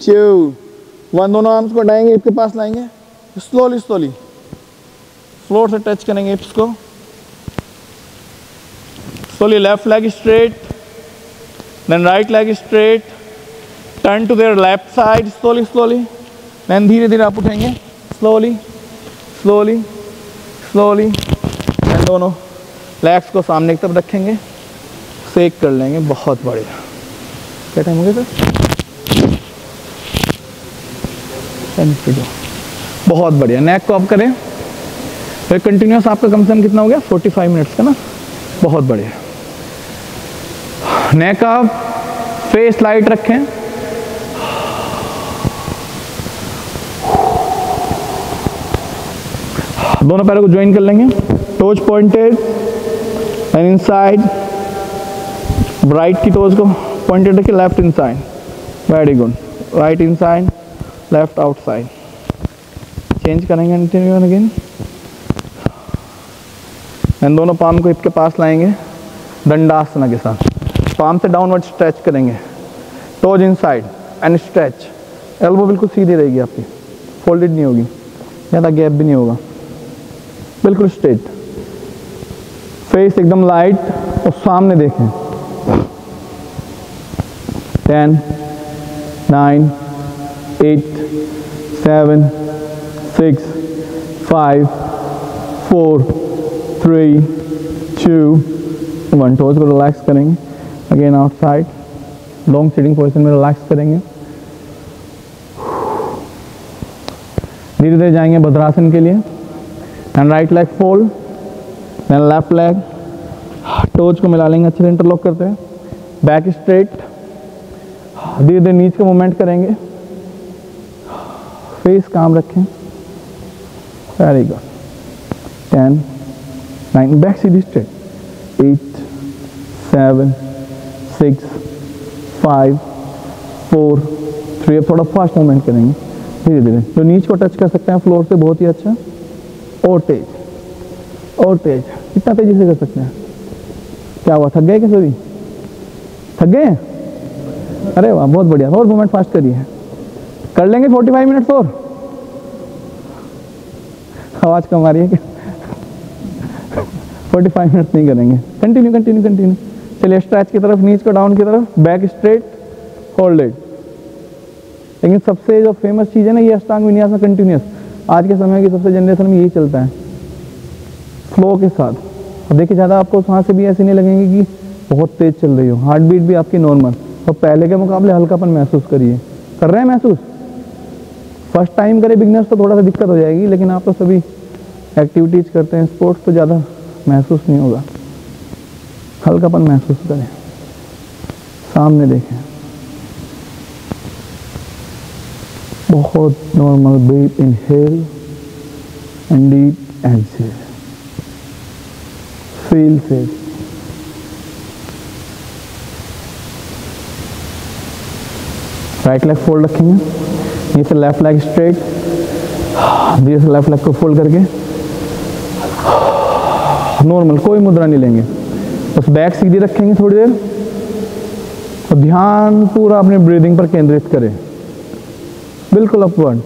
2 1, दोनों आर्म्स को हटाएंगे, हिप के पास लाएंगे, स्लोली स्लोली फ्लोर से टच करेंगे हिप्स को। Slowly left leg straight, then right leg straight, turn to there left side slowly slowly, then धीरे धीरे आप उठेंगे, स्लोली स्लोली स्लोली, देन दोनों लेग्स को सामने की तरफ रखेंगे, सेक कर लेंगे। बहुत बढ़िया। क्या टाइम हो गया सर? 10 बहुत बढ़िया। नेक को अप करें, फिर कंटिन्यूस आपका कम से कम कितना हो गया? 45 मिनट्स का ना। बहुत बढ़िया। नेक अप, फेस लाइट रखें, दोनों पैरों को ज्वाइन कर लेंगे, toes pointed and inside, right की टोज को पॉइंटेड रखिए, left inside, very good, right inside, left outside, change करेंगे कंटिन्यू अगेन। एंड दोनों पाम को हिप के पास लाएंगे दंडासना के साथ, पाम से डाउनवर्ड स्ट्रेच करेंगे, toes inside and stretch, elbow बिल्कुल सीधी रहेगी आपकी, फोल्डेड नहीं होगी, ज़्यादा गैप भी नहीं होगा, बिल्कुल स्ट्रेट, फेस एकदम लाइट और सामने देखें। 10, 9, 8, 7, 6, 5, 4, 3, 2, 1। टोज को रिलैक्स करेंगे, again outside, long sitting position में रिलैक्स करेंगे। धीरे धीरे जाएंगे भद्रासन के लिए। And right leg fold, then left leg, toes को मिला लेंगे, अच्छे से इंटरलॉक करते हैं, बैक स्ट्रेट, धीरे धीरे नीच का मूवमेंट करेंगे, फेस काम रखें, वेरी गुड। 10, 9, बैक सीधी स्ट्रेट, 8, 7, 6, 5, 4, 3, थोड़ा फास्ट मूवमेंट करेंगे धीरे धीरे, जो नीच को टच कर सकते हैं फ्लोर से, बहुत ही अच्छा, और तेज, और तेज, कितना तेजी से कर सकते हैं। क्या हुआ, थक गए क्या सभी, थक गए? अरे वाह, बहुत बढ़िया, और मूवमेंट फास्ट करिए, कर लेंगे 45 मिनट्स और, आवाज कम आ रही है क्या? 45 मिनट्स नहीं करेंगे, कंटिन्यू कंटिन्यू कंटिन्यू। चलिए स्ट्रेच की तरफ, नीच को डाउन की तरफ, बैक स्ट्रेट, होल्ड इट। लेकिन सबसे जो फेमस चीज़ है ना, ये अष्टांग विन्यास में कंटिन्यूस, आज के समय की सबसे जनरेशन में यही चलता है, फ्लो के साथ। और देखिए ज़्यादा आपको सांसें भी ऐसी नहीं लगेंगी कि बहुत तेज चल रही हो, हार्ट बीट भी आपकी नॉर्मल, और पहले के मुकाबले हल्कापन महसूस करिए, कर रहे हैं महसूस? फर्स्ट टाइम करें बिगनर्स तो थोड़ा सा दिक्कत हो जाएगी, लेकिन आप तो सभी एक्टिविटीज़ करते हैं, स्पोर्ट्स तो ज़्यादा महसूस नहीं होगा, हल्कापन महसूस करें, सामने देखें, बहुत normal, breathe inhale and deep exhale, feel face, right leg fold रखेंगे, ये से लेफ्ट लेग स्ट्रेट, धीरे से लेफ्ट लेग को फोल्ड करके नॉर्मल, कोई मुद्रा नहीं लेंगे, बस बैक सीधी रखेंगे थोड़ी देर, और ध्यान पूरा अपने ब्रीदिंग पर केंद्रित करें, बिल्कुल अपवर्ड,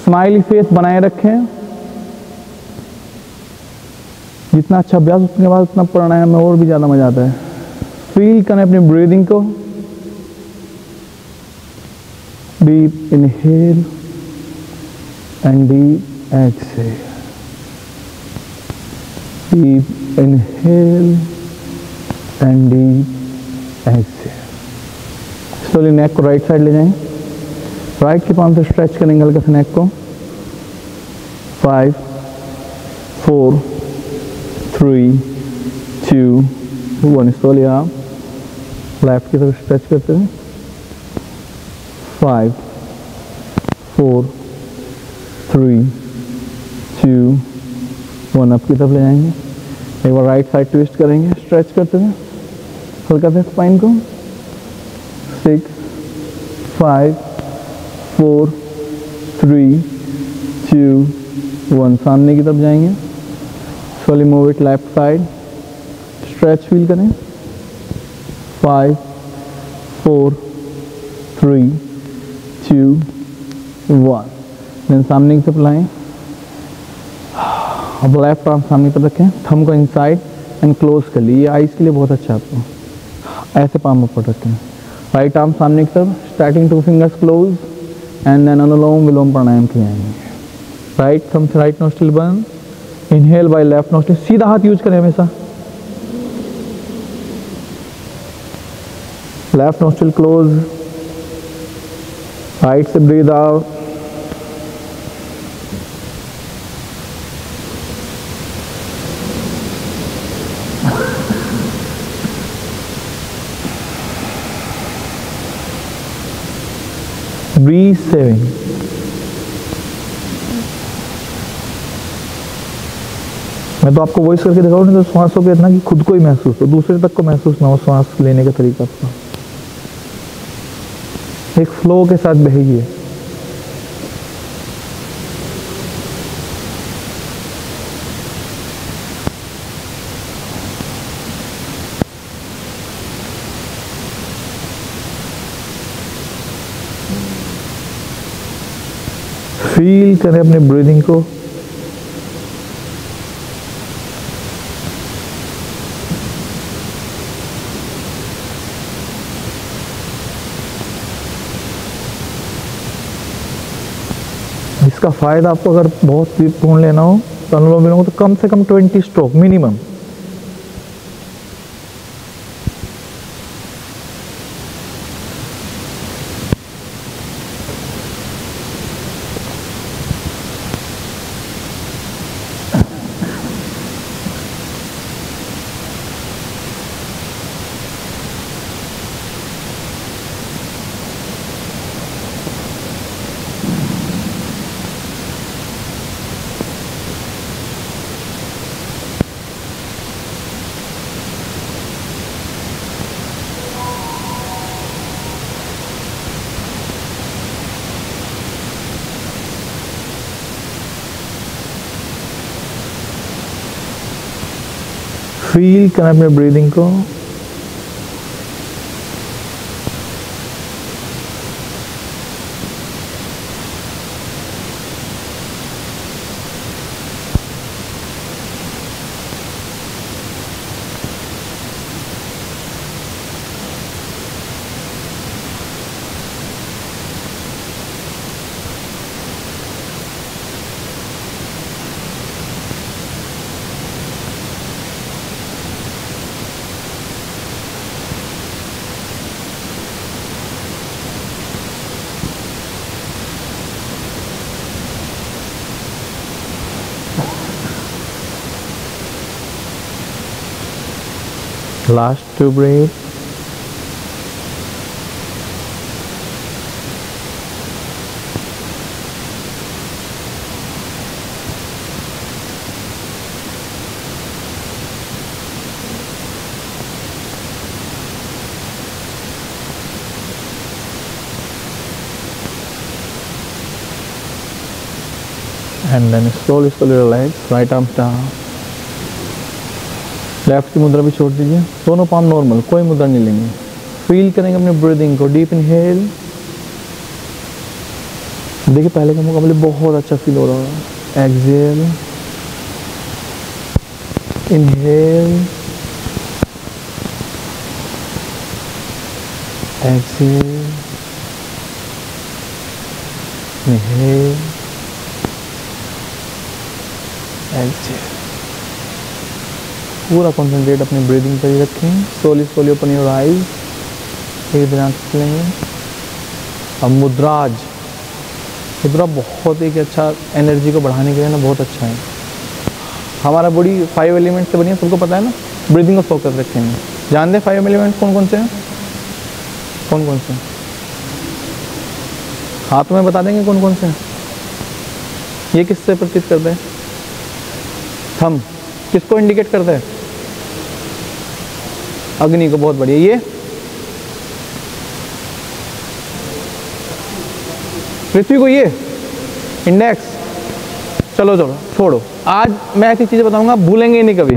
स्माइली फेस बनाए रखें। जितना अच्छा अभ्यास उसके बाद उतना प्राणायाम में और भी ज़्यादा मजा आता है। फील करें अपनी ब्रीदिंग को, deep inhale and deep exhale, deep inhale and deep exhale. Slowly neck को राइट साइड ले जाएं, राइट की पाम से स्ट्रेच करेंगे हल्का सा नेक को। 5, 4, 3, 2, 1। स्लोली आप लेफ्ट की तरफ स्ट्रेच करते हैं। 5, 4, 3, 2, 1। अप की तरफ ले जाएंगे, एक बार राइट साइड ट्विस्ट करेंगे, स्ट्रेच करते हैं हल्का सा स्पाइन को। 6, 5, 4, 3, 2, 1। सामने की तरफ जाएंगे, slowly move it left side, stretch feel करें। 5, 4, 3, 2, 1। देन सामने की तरफ लाएं, अब लेफ्ट आर्म सामने की तरफ रखें, थंब को इनसाइड एंड क्लोज कर ली, ये आइज के लिए बहुत अच्छा है आपको। ऐसे पाम ऊपर रखें, राइट आर्म सामने की तरफ, starting 2 fingers close and then Anulom Vilom pranayama किए जाएंगे। राइट थंब से राइट नोस्ट्रिल बंद, इनहेल बाय लेफ्ट नोस्ट्रिल, सीधा हाथ यूज करें हमेशा, लेफ्ट नोस्ट्रिल क्लोज, राइट से ब्रीथ आउट, ब्रीथ सेविंग। मैं तो आपको वॉइस करके दिखाऊँ, नहीं तो श्वासों पे इतना कि खुद को ही महसूस हो, दूसरे तक को महसूस ना हो श्वास लेने का तरीका आपका। एक फ्लो के साथ बहेगी। फील करें अपने ब्रीदिंग को। इसका फायदा आपको अगर बहुत पूर्ण लेना हो तो अनुलोम विलोम तो कम से कम 20 स्ट्रोक मिनिमम। फील करें अपने ब्रीदिंग को। Last two breaths. And then slowly relax, right arm down. Left की मुद्रा भी छोड़ दीजिए, दोनों पाम नॉर्मल, कोई मुद्रा नहीं लेंगे। फील करेंगे अपने ब्रीदिंग को। डीप इनहेल, देखिए पहले के मुकाबले बहुत अच्छा फील हो रहा है। Exhale, inhale, exhale, inhale, exhale. पूरा कंसंट्रेट अपनी ब्रीदिंग पर ही रखें। Slowly open your eyes. एक दिन आंख खुलेंगे। अब मुद्राज, मुद्रा बहुत एक अच्छा एनर्जी को बढ़ाने के लिए ना बहुत अच्छा है। हमारा बॉडी 5 एलिमेंट से बनी है, सबको पता है ना। ब्रीदिंग को फोकस रखेंगे। जानते हैं 5 एलिमेंट कौन कौन से हैं? कौन कौन से? हाथ में बता देंगे कौन कौन से हैं? ये किससे प्रतीत करते हैं? थंब किसको इंडिकेट करता है? अग्नि को। बहुत बढ़िया। ये पृथ्वी को। ये इंडेक्स। चलो छोड़ो, आज मैं ऐसी चीजें बताऊंगा भूलेंगे नहीं कभी।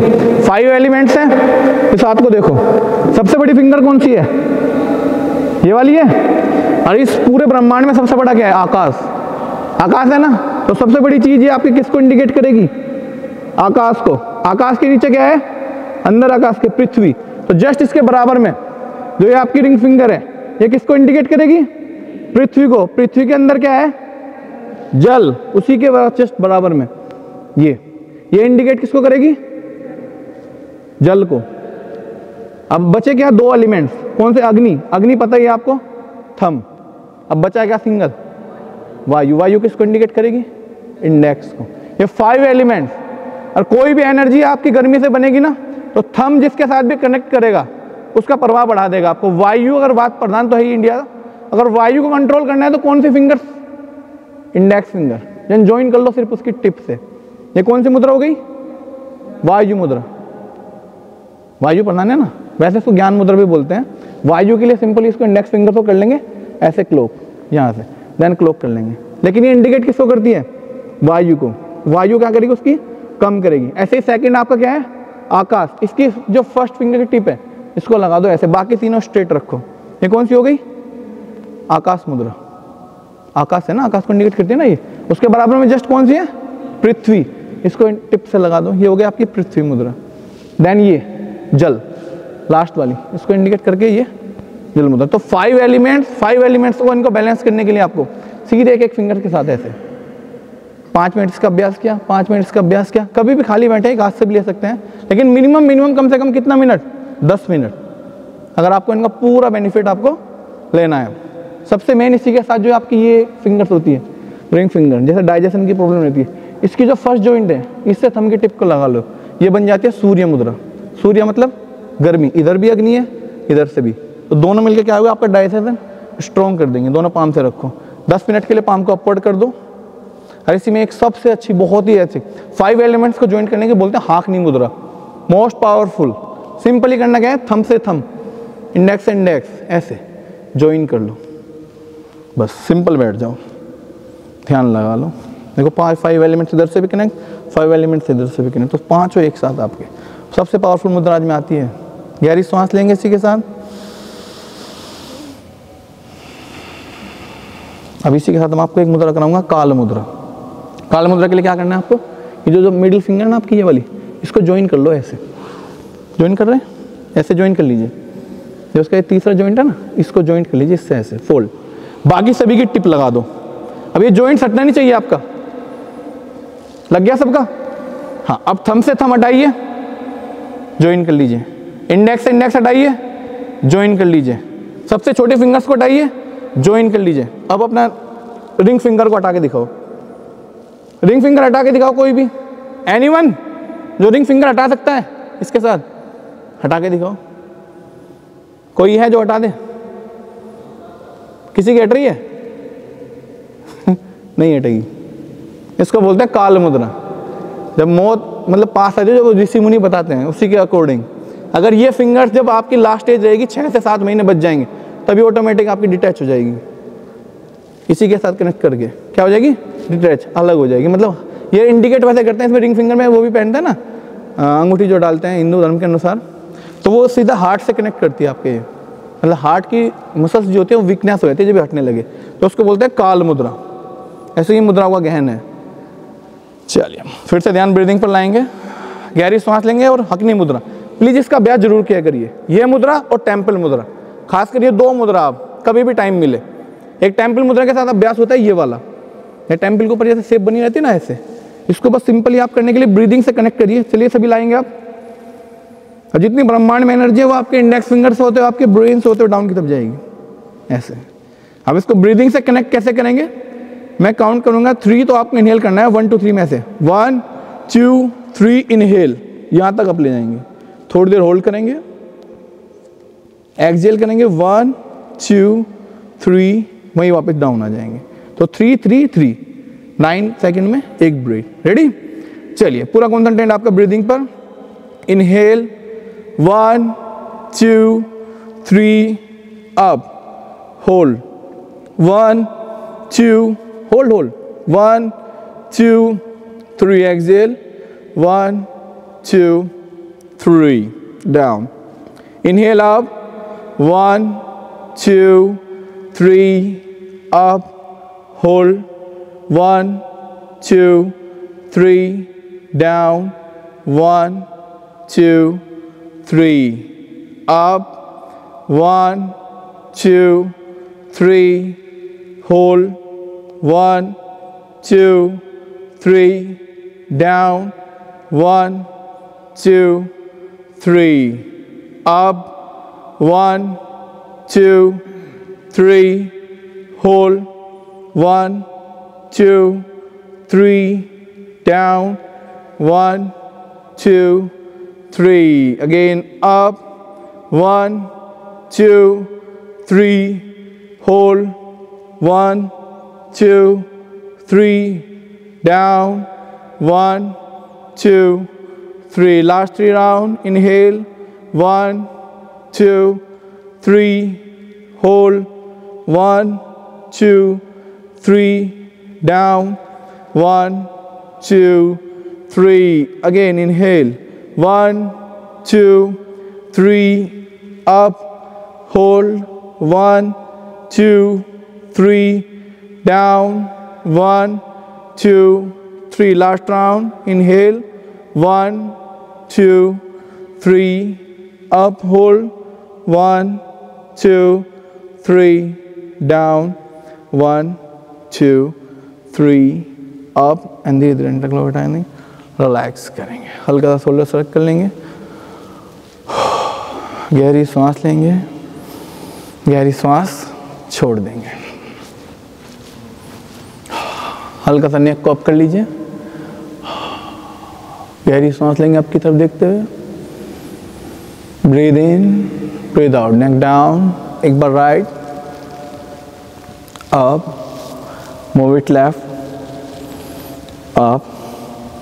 5 एलिमेंट्स हैं। इस हाथ को देखो, सबसे बड़ी फिंगर कौन सी है? ये वाली है। और इस पूरे ब्रह्मांड में सबसे बड़ा क्या है? आकाश। आकाश है ना, तो सबसे बड़ी चीज ये आपकी किसको इंडिकेट करेगी? आकाश को। आकाश के नीचे क्या है? अंदर आकाश के पृथ्वी। तो जस्ट इसके बराबर में जो ये आपकी रिंग फिंगर है, ये किसको इंडिकेट करेगी? पृथ्वी को। पृथ्वी के अंदर क्या है? जल। उसी के जस्ट बराबर में ये इंडिकेट किसको करेगी? जल को। अब बचे क्या? 2 एलिमेंट्स। कौन से? अग्नि। अग्नि पता ही है आपको, थंब। अब बचा क्या? सिंगल वायु। वायु किसको इंडिकेट करेगी? इंडेक्स को। ये 5 एलिमेंट्स। और कोई भी एनर्जी आपकी गर्मी से बनेगी ना, तो थंब जिसके साथ भी कनेक्ट करेगा उसका प्रभाव बढ़ा देगा आपको। वायु अगर बात प्रधान तो है ही इंडिया, अगर वायु को कंट्रोल करना है तो कौन सी finger? Index finger. Then join कर लो सिर्फ उसकी टिप से। ये कौन सी मुद्रा हो गई? वायु मुद्रा। वायु प्रधान है ना, वैसे इसको ज्ञान मुद्रा भी बोलते हैं। वायु के लिए सिंपली इसको इंडेक्स फिंगर तो कर लेंगे, ऐसे क्लोक यहाँ से, देन क्लोक कर लेंगे। लेकिन ये इंडिकेट किसको करती है? वायु को। वायु क्या करेगी? उसकी कम करेगी। ऐसे ही सेकंड आपका क्या है? आकाश। इसकी जो फर्स्ट फिंगर की टिप है इसको लगा दो ऐसे, बाकी तीनों स्ट्रेट रखो। ये कौन सी हो गई? आकाश मुद्रा। आकाश है ना, आकाश को इंडिकेट करती है ना ये। उसके बराबर में जस्ट कौन सी है? पृथ्वी। इसको टिप से लगा दो, ये हो गया आपकी पृथ्वी मुद्रा। देन ये जल, लास्ट वाली, इसको इंडिकेट करके ये जल मुद्रा। तो 5 एलिमेंट्स को इनको बैलेंस करने के लिए आपको सीधे एक फिंगर के साथ ऐसे 5 मिनट इसका अभ्यास किया, 5 मिनट इसका अभ्यास किया। कभी भी खाली बैठे एक हाथ से भी ले सकते हैं, लेकिन मिनिमम कम से कम कितना मिनट? 10 मिनट, अगर आपको इनका पूरा बेनिफिट आपको लेना है। सबसे मेन इसी के साथ जो आपकी ये फिंगर्स होती है, रिंग फिंगर, जैसे डाइजेशन की प्रॉब्लम रहती है, इसकी जो फर्स्ट जॉइंट है इससे थंब की टिप को लगा लो, ये बन जाती है सूर्य मुद्रा। सूर्य मतलब गर्मी, इधर भी अग्नि है इधर से भी, तो दोनों मिलकर क्या होगा? आपका डाइजेशन स्ट्रॉन्ग कर देंगे। दोनों पाम से रखो, 10 मिनट के लिए पाम को अपवर्ड कर दो। और इसी में एक सबसे अच्छी, बहुत ही अच्छी 5 एलिमेंट्स को ज्वाइंट करने के बोलते हैं हाकनी मुद्रा, मोस्ट पावरफुल। सिंपली करना क्या है? थंब से थंब, इंडेक्स से इंडेक्स ऐसे ज्वाइन कर लो, बस सिंपल बैठ जाओ, ध्यान लगा लो। देखो 5 एलिमेंट्स इधर से भी कनेक्ट, 5 एलिमेंट्स इधर से भी कनेक्ट, तो पांचों एक साथ आपके। सबसे पावरफुल मुद्रा आज में आती है। गहरी सांस लेंगे इसी के साथ। अब इसी के साथ मैं आपको एक मुद्रा कराऊंगा, काल मुद्रा। काल मुद्रा के लिए क्या करना है आपको? ये जो मिडिल फिंगर है ना आपकी, ये वाली, इसको ज्वाइन कर लो ऐसे। ज्वाइन कर रहे हैं? ऐसे ज्वाइन कर लीजिए। जो उसका ये तीसरा ज्वाइंट है ना, इसको ज्वाइंट कर लीजिए इससे ऐसे फोल्ड। बाकी सभी की टिप लगा दो। अब ये ज्वाइंट हटना नहीं चाहिए आपका। लग गया सबका? हाँ, अब थंब से थंब हटाइए, ज्वाइन कर लीजिए। इंडेक्स से इंडेक्स हटाइए, ज्वाइन कर लीजिए। सबसे छोटे फिंगर्स को हटाइए, ज्वाइन कर लीजिए। अब अपना रिंग फिंगर को हटा के दिखाओ। रिंग फिंगर हटा के दिखाओ कोई भी, एनीवन जो रिंग फिंगर हटा सकता है इसके साथ, हटा के दिखाओ। कोई है जो हटा दे? किसी की हट रही है? नहीं हटेगी। इसको बोलते हैं काल मुद्रा। जब मौत मतलब पास आ जाए, जो ऋषि मुनि बताते हैं उसी के अकॉर्डिंग, अगर ये फिंगर्स जब आपकी लास्ट स्टेज रहेगी, 6 से 7 महीने बच जाएंगे, तभी ऑटोमेटिक आपकी डिटैच हो जाएगी। इसी के साथ कनेक्ट करके क्या हो जाएगी? डिटैच, अलग हो जाएगी। मतलब ये इंडिकेट वैसे करते हैं, इसमें रिंग फिंगर में वो भी पहनते हैं ना, अंगूठी जो डालते हैं हिंदू धर्म के अनुसार, तो वो सीधा हार्ट से कनेक्ट करती है आपके। मतलब हार्ट की मसल्स जो होती है वो वीकनेस हो जाती है जब हटने लगे, तो उसको बोलते हैं काल मुद्रा। ऐसे ही मुद्रा का गहन है। चलिए फिर से ध्यान ब्रीदिंग पर लाएंगे, गहरी सांस लेंगे और हकनी मुद्रा। प्लीज इसका अभ्यास जरूर किया करिए, ये मुद्रा और टेम्पल मुद्रा, खास कर ये 2 मुद्रा आप कभी भी टाइम मिले। एक टेम्पल मुद्रा के साथ अभ्यास होता है ये वाला, ये टेम्पल के ऊपर जैसे शेप बनी रहती है ना ऐसे, इसको बस सिंपली आप करने के लिए ब्रीदिंग से कनेक्ट करिए। चलिए सभी लाएंगे आप। और जितनी ब्रह्मांड में एनर्जी है वो आपके इंडेक्स फिंगर से होते हो, आपके ब्रेन से होते हो डाउन की तरफ जाएगी ऐसे। अब इसको ब्रीदिंग से कनेक्ट कैसे करेंगे? मैं काउंट करूंगा 3, तो आपको इनहेल करना है 1 2 3 में से। 1 2 3 इनहेल, यहां तक आप ले जाएंगे। थोड़ी देर होल्ड करेंगे, एक्सहेल करेंगे 1 2 3, वहीं वापस डाउन आ जाएंगे। तो 3 3 3, 9 सेकंड में एक ब्रेथ। रेडी? चलिए पूरा कॉन्सेंट्रेट आपका ब्रीदिंग पर। Inhale 1 2 3 up, hold 1 2, hold 1 2 3, exhale 1 2 3, down. Inhale up 1 2 3 up, hold 1 2 3, down 1 2 3 up 1 2 3, hold 1 2 3, down 1 2 3, up 1 2 3, hold 1 2 3, down 1 2 3, again up 1 2 3, hold 1 2 3, down 1 2 3, last 3 round. Inhale 1 2 3, hold 1, 2, 3, down, 1, 2, 3, again inhale, 1, 2, 3, up, hold, 1, 2, 3, down, 1, 2, 3, last round, inhale, 1, 2, 3, up, hold, 1, 2, 3, down, 1, 2, 3, up and धीरे धीरे इंटरक्लोव उठाएंगे, relax करेंगे, हल्का सा shoulder सर्क कर लेंगे, गहरी सांस लेंगे, गहरी सांस छोड़ देंगे, हल्का सा नेक को अप कर लीजिए, गहरी सांस लेंगे आपकी तरफ देखते हुए, breathe in, breathe out, neck down, एक बार right, up, move it left, up,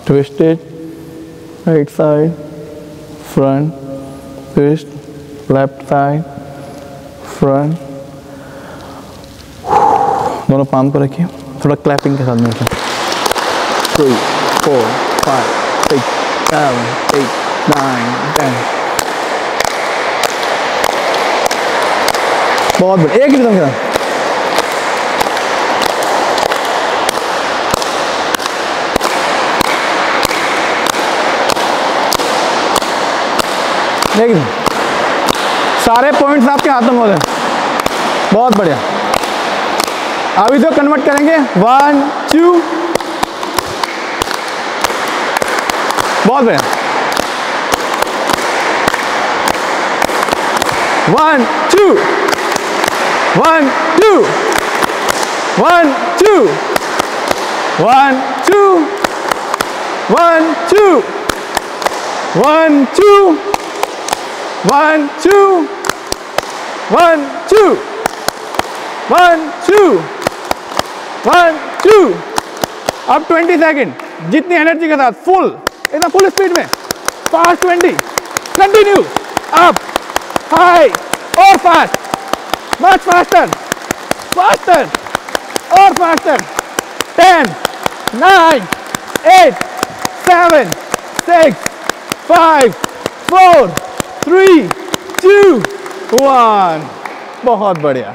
twist it, right side, front, twist, left side, front, दोनों पाम को रखिए, थोड़ा क्लैपिंग के साथ मिलकर 3, 4, 5, 6, 7, 8, 9, 10, बहुत बढ़िया, एक ही रिदम के साथ, देखिए सारे पॉइंट्स आपके हाथों में होते हैं, बहुत बढ़िया। अभी तो कन्वर्ट करेंगे 1, 2, बहुत बढ़िया, 1, 2, 1, 2, 1, 2, 1, 2, 1, 2, 1, 2, 1, 2, 1, 2, 1, 2, 1, 2, अब 20 सेकेंड, जितनी एनर्जी के साथ फुल, एकदम फुल स्पीड में, फास्ट 20, कंटिन्यू, अप, हाई और फास्ट, मच फास्टर, फास्टर और फास्टर, 10, 9, 8, 7, 6, 5, 4, 3, 2, 1, बहुत बढ़िया।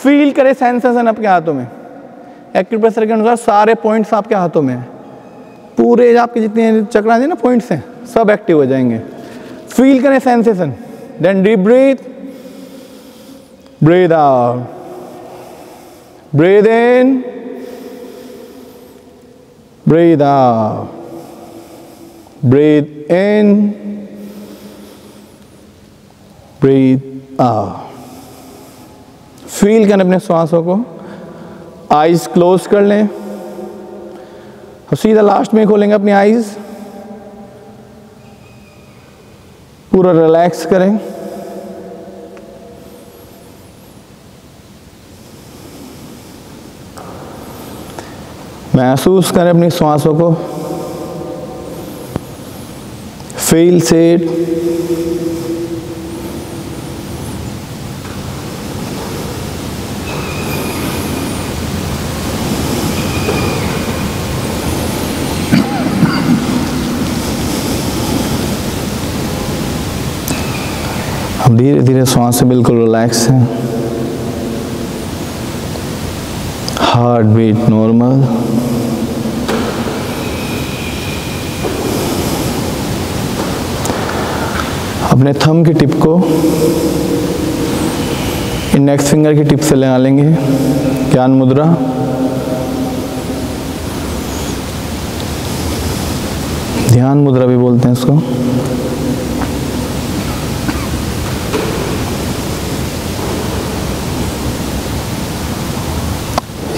फील करें सेंसेशन आपके हाथों में, एक्यूप्रेशर के अनुसार सारे पॉइंट्स आपके हाथों में हैं, पूरे आपके जितने चक्रांत हैं ना पॉइंट्स हैं, सब एक्टिव हो जाएंगे। फील करें sensation, then deep breath, breathe out, breathe in, breathe out, breathe in, breathe out. Feel करें अपने श्वासों को, आईज क्लोज कर लें और सीधा लास्ट में खोलेंगे अपनी आईज, पूरा रिलैक्स करें, महसूस करें अपनी श्वासों को, फील इट, अब धीरे धीरे श्वास से बिल्कुल रिलैक्स है, हार्ट बीट नॉर्मल, अपने थंब की टिप को इंडेक्स फिंगर की टिप से लगा लेंगे, ज्ञान मुद्रा, ध्यान मुद्रा भी बोलते हैं इसको।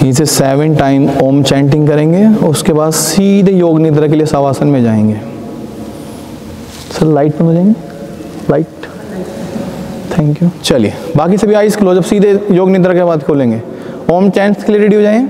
इसे 7 टाइम ओम चैंटिंग करेंगे, उसके बाद सीधे योग निद्रा के लिए शवासन में जाएंगे। सर लाइट बंद हो जाएंगे, लाइट, थैंक यू। चलिए बाकी सभी आइज क्लोज, अब सीधे योग निद्रा के बाद खोलेंगे। ओम चैंट्स के लिए रेडी हो जाएं।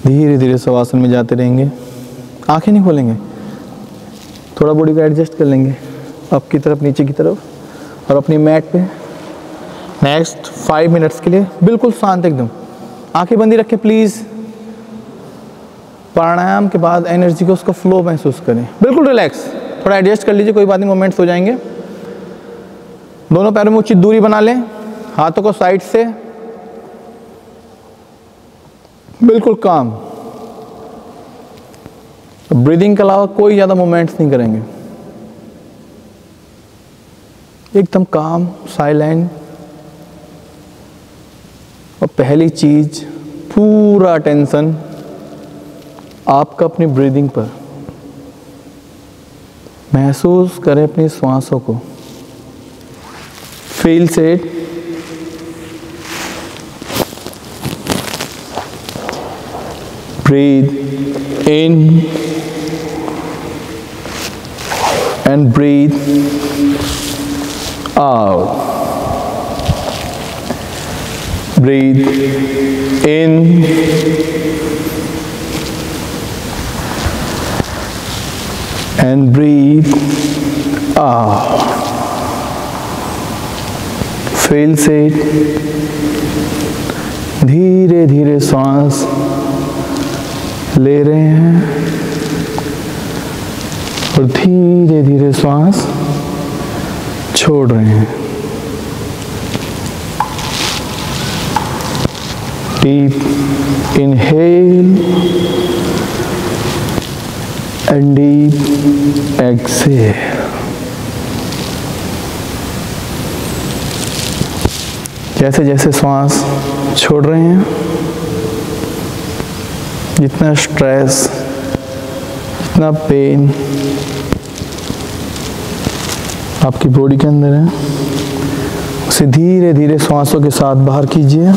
धीरे धीरे शवासन में जाते रहेंगे, आंखें नहीं खोलेंगे, थोड़ा बॉडी को एडजस्ट कर लेंगे अप की तरफ, नीचे की तरफ, और अपनी मैट पे नेक्स्ट 5 मिनट्स के लिए बिल्कुल शांत एकदम, आंखें बंदी रखें प्लीज़। प्राणायाम के बाद एनर्जी को, उसका फ्लो महसूस करें, बिल्कुल रिलैक्स, थोड़ा एडजस्ट कर लीजिए, कोई बात नहीं, मोमेंट्स हो जाएंगे। दोनों पैरों में उचित दूरी बना लें, हाथों को साइड से, बिल्कुल काम। ब्रीदिंग के अलावा कोई ज़्यादा मूवमेंट्स नहीं करेंगे, एकदम काम, साइलेंट। और पहली चीज, पूरा अटेंशन आपका अपनी ब्रीदिंग पर, महसूस करें अपनी श्वासों को, फील से breathe in and breathe out. Breathe in and breathe out. Feel से धीरे धीरे सांस ले रहे हैं और धीरे धीरे सांस छोड़ रहे हैं। Deep inhale and deep exhale. जैसे जैसे सांस छोड़ रहे हैं, जितना स्ट्रेस, जितना पेन आपकी बॉडी के अंदर है, उसे धीरे धीरे सांसों के साथ बाहर कीजिए।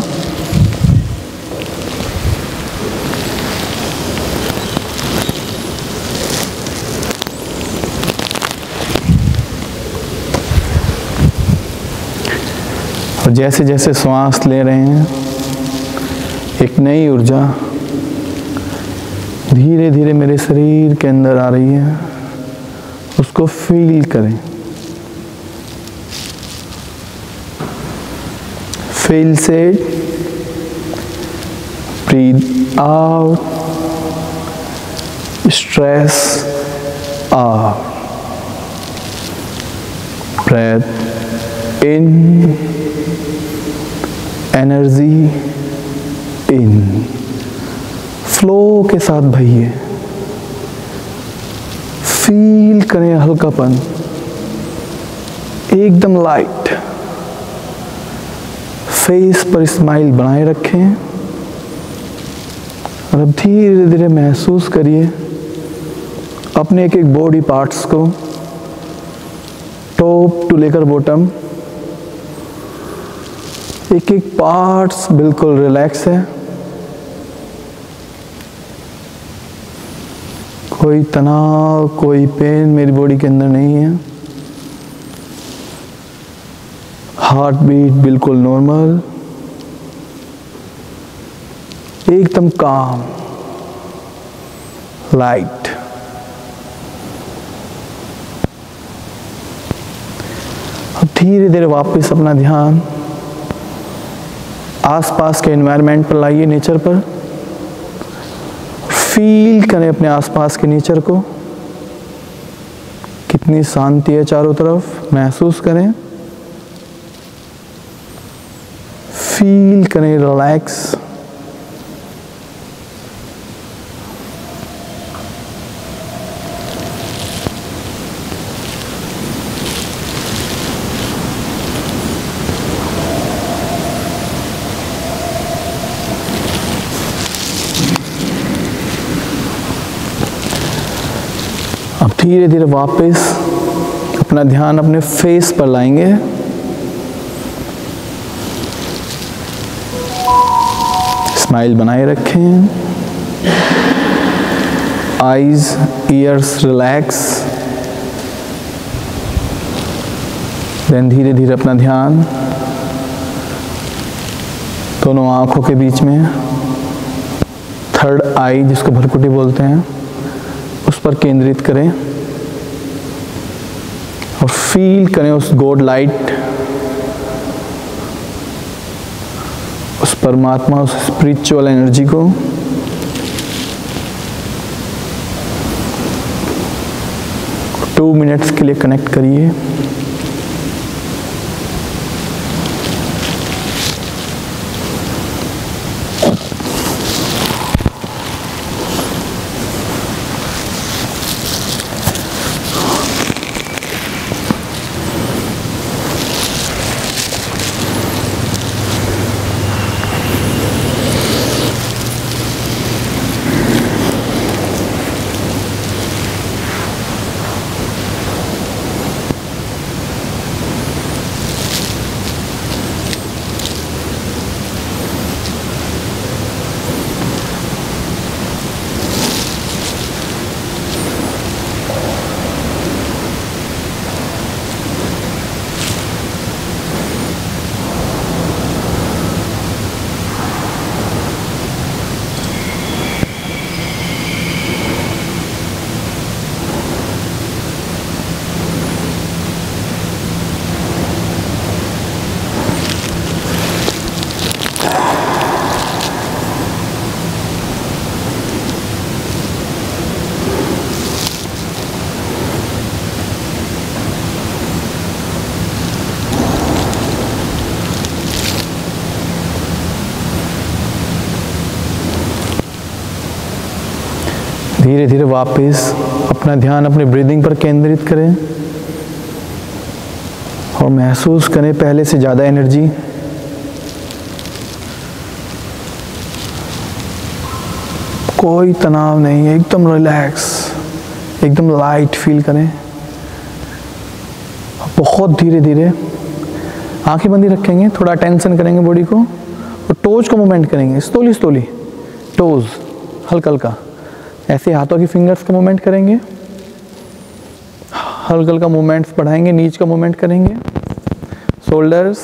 और जैसे जैसे सांस ले रहे हैं, एक नई ऊर्जा धीरे धीरे मेरे शरीर के अंदर आ रही है, उसको फील करें। फील से breathe out, stress out, breathe in, energy in, flow के साथ बहिए, फील करें हल्कापन, एकदम लाइट, फेस पर स्माइल बनाए रखें। और अब धीरे धीरे महसूस करिए अपने एक एक बॉडी पार्ट्स को, टॉप टू लेकर बॉटम, एक एक पार्ट्स बिल्कुल रिलैक्स है, कोई तनाव, कोई पेन मेरी बॉडी के अंदर नहीं है। हार्ट बीट बिल्कुल नॉर्मल, एकदम काम, लाइट। अब धीरे धीरे वापस अपना ध्यान आसपास के एनवायरनमेंट पर लाइए, नेचर पर। फील करें अपने आसपास के नेचर को, कितनी शांति है चारों तरफ, महसूस करें। फील करें रिलैक्स। अब धीरे धीरे वापस अपना ध्यान अपने फेस पर लाएंगे। स्माइल बनाए रखें। Eyes ears relax. देन धीरे धीरे अपना ध्यान दोनों आंखों के बीच में, थर्ड आई जिसको भरकुटी बोलते हैं, उस पर केंद्रित करें और फील करें उस गॉड लाइट, उस परमात्मा, उस स्पिरिचुअल एनर्जी को। टू मिनट्स के लिए कनेक्ट करिए। धीरे धीरे वापस अपना ध्यान अपने ब्रीदिंग पर केंद्रित करें और महसूस करें पहले से ज़्यादा एनर्जी। कोई तनाव नहीं है, एकदम रिलैक्स, एकदम लाइट फील करें। बहुत धीरे धीरे आंखें बंदी रखेंगे, थोड़ा टेंशन करेंगे बॉडी को और टोज को मूवमेंट करेंगे, स्लोली स्लोली टोज, हल्का हल्का ऐसे हाथों की फिंगर्स का मूवमेंट करेंगे, हल्का हल्का मूवमेंट्स बढ़ाएंगे, नीच का मूवमेंट करेंगे, शोल्डर्स,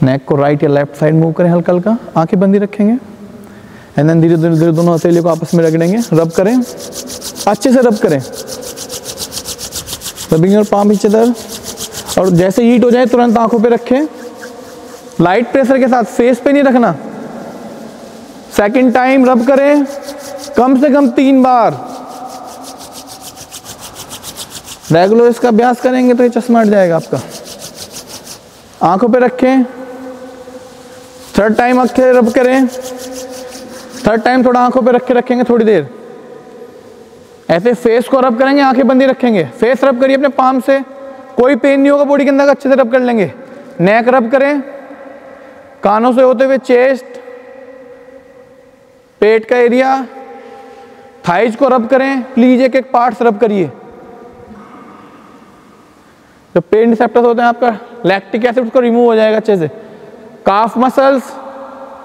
नेक को राइट या लेफ्ट साइड मूव करें हल्का हल्का, आंखें बंदी रखेंगे एंड देन धीरे धीरे धीरे दोनों हथेलियों को आपस में रगड़ेंगे, रब करें, अच्छे से रब करें, rubbing your palm each other. और जैसे हीट हो जाए तुरंत आंखों पे रखें, लाइट प्रेशर के साथ, फेस पे नहीं रखना। सेकंड टाइम रब करें कम से कम 3 बार। रेगुलर इसका अभ्यास करेंगे तो ये चश्मा हट जाएगा आपका। आंखों पे रखें, थर्ड टाइम आंखें रब करें, थर्ड टाइम थोड़ा आंखों पे रखेंगे थोड़ी देर। ऐसे फेस को रब करेंगे, आंखें बंदी रखेंगे, फेस रब करिए अपने पाम से, कोई पेन नहीं होगा बॉडी के अंदर, अच्छे से रब कर लेंगे। नेक रब करें, कानों से होते हुए चेस्ट, पेट का एरिया, थाइज को रब करें, प्लीज एक एक पार्ट्स रब करिए। जो पेन रिसेप्टर्स होते हैं आपका, लैक्टिक एसिड उसको रिमूव हो जाएगा अच्छे से। काफ मसल्स,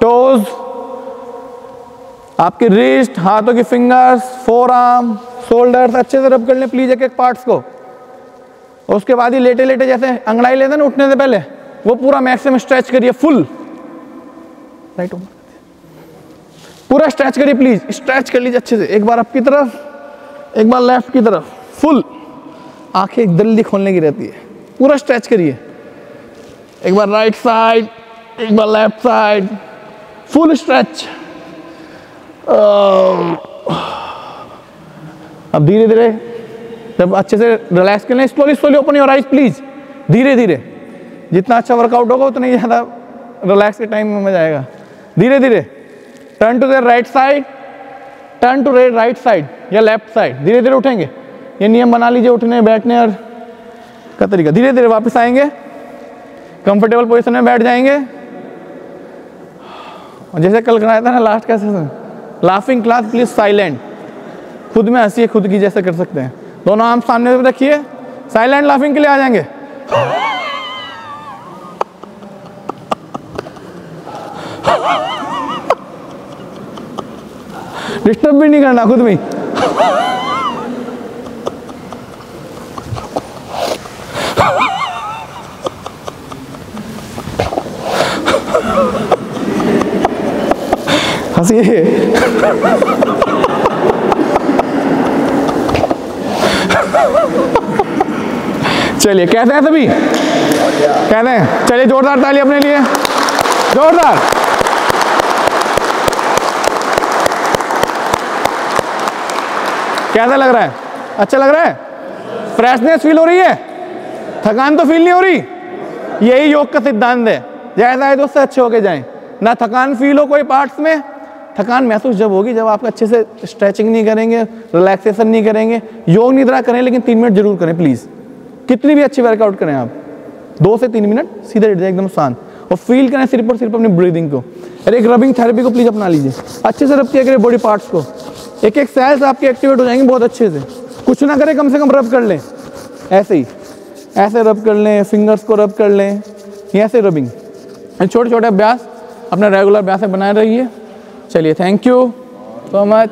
टोज, आपकी रिस्ट, हाथों की फिंगर्स, फोर आर्म, शोल्डर्स अच्छे से रब कर लें प्लीज एक एक पार्ट्स को। और उसके बाद ही लेटे लेटे जैसे अंगड़ाई लेते हैं ना उठने से पहले, वो पूरा मैक्सिमम स्ट्रेच करिए, फुल राइट ओवर पूरा स्ट्रेच करिए प्लीज, स्ट्रेच कर लीजिए अच्छे से। एक बार आपकी तरफ, एक बार लेफ्ट की तरफ, फुल। आंखें जल्दी खोलने की रहती है, पूरा स्ट्रेच करिए। एक बार राइट साइड, एक बार लेफ्ट साइड, फुल स्ट्रेच। अब धीरे धीरे जब अच्छे से रिलैक्स कर लें, slowly slowly open your eyes please. धीरे धीरे, जितना अच्छा वर्कआउट होगा उतना ही ज़्यादा रिलैक्स के टाइम में मजा आएगा। धीरे धीरे turn to the right side, turn to right side या लेफ्ट साइड। धीरे धीरे उठेंगे, ये नियम बना लीजिए उठने बैठने और का तरीका। धीरे धीरे वापस आएंगे, कंफर्टेबल पोजीशन में बैठ जाएंगे। और जैसे कल कराया था ना लास्ट का session, laughing class please silent, खुद में हंसिए खुद की जैसे कर सकते हैं। दोनों आर्म सामने रखिए, साइलेंट लाफिंग के लिए आ जाएंगे। डिस्टर्ब भी नहीं करना खुद में। हंसिए। चलिए कैसे हैं सभी? कहते हैं चलिए जोरदार ताली अपने लिए, जोरदार। कैसा लग रहा है? अच्छा लग रहा है? फ्रेशनेस फील हो रही है? थकान तो फील नहीं हो रही? यही योग का सिद्धांत है, जैसा है तो उससे अच्छे होके जाएं। ना थकान फील हो कोई पार्ट्स में। थकान महसूस जब होगी जब आप अच्छे से स्ट्रेचिंग नहीं करेंगे, रिलैक्सेशन नहीं करेंगे। योग निद्रा करें लेकिन 3 मिनट जरूर करें प्लीज़। कितनी भी अच्छी वर्कआउट करें आप, 2 से 3 मिनट सीधे लेट जाए एकदम शांत, और फील करें सिर्फ और सिर्फ अपनी ब्रीदिंग को। और एक रबिंग थेरेपी को प्लीज़ अपना लीजिए, अच्छे से रब किया करें बॉडी पार्ट्स को। एक एक सेल्स आपके एक्टिवेट हो जाएंगे बहुत अच्छे से। कुछ ना करें, कम से कम रब कर लें, ऐसे ही ऐसे रब कर लें, फिंगर्स को रब कर लें, ऐसे रबिंग। छोटे छोटे अभ्यास अपना रेगुलर अभ्यास में बनाए रहिए। चलिए, थैंक यू सो मच।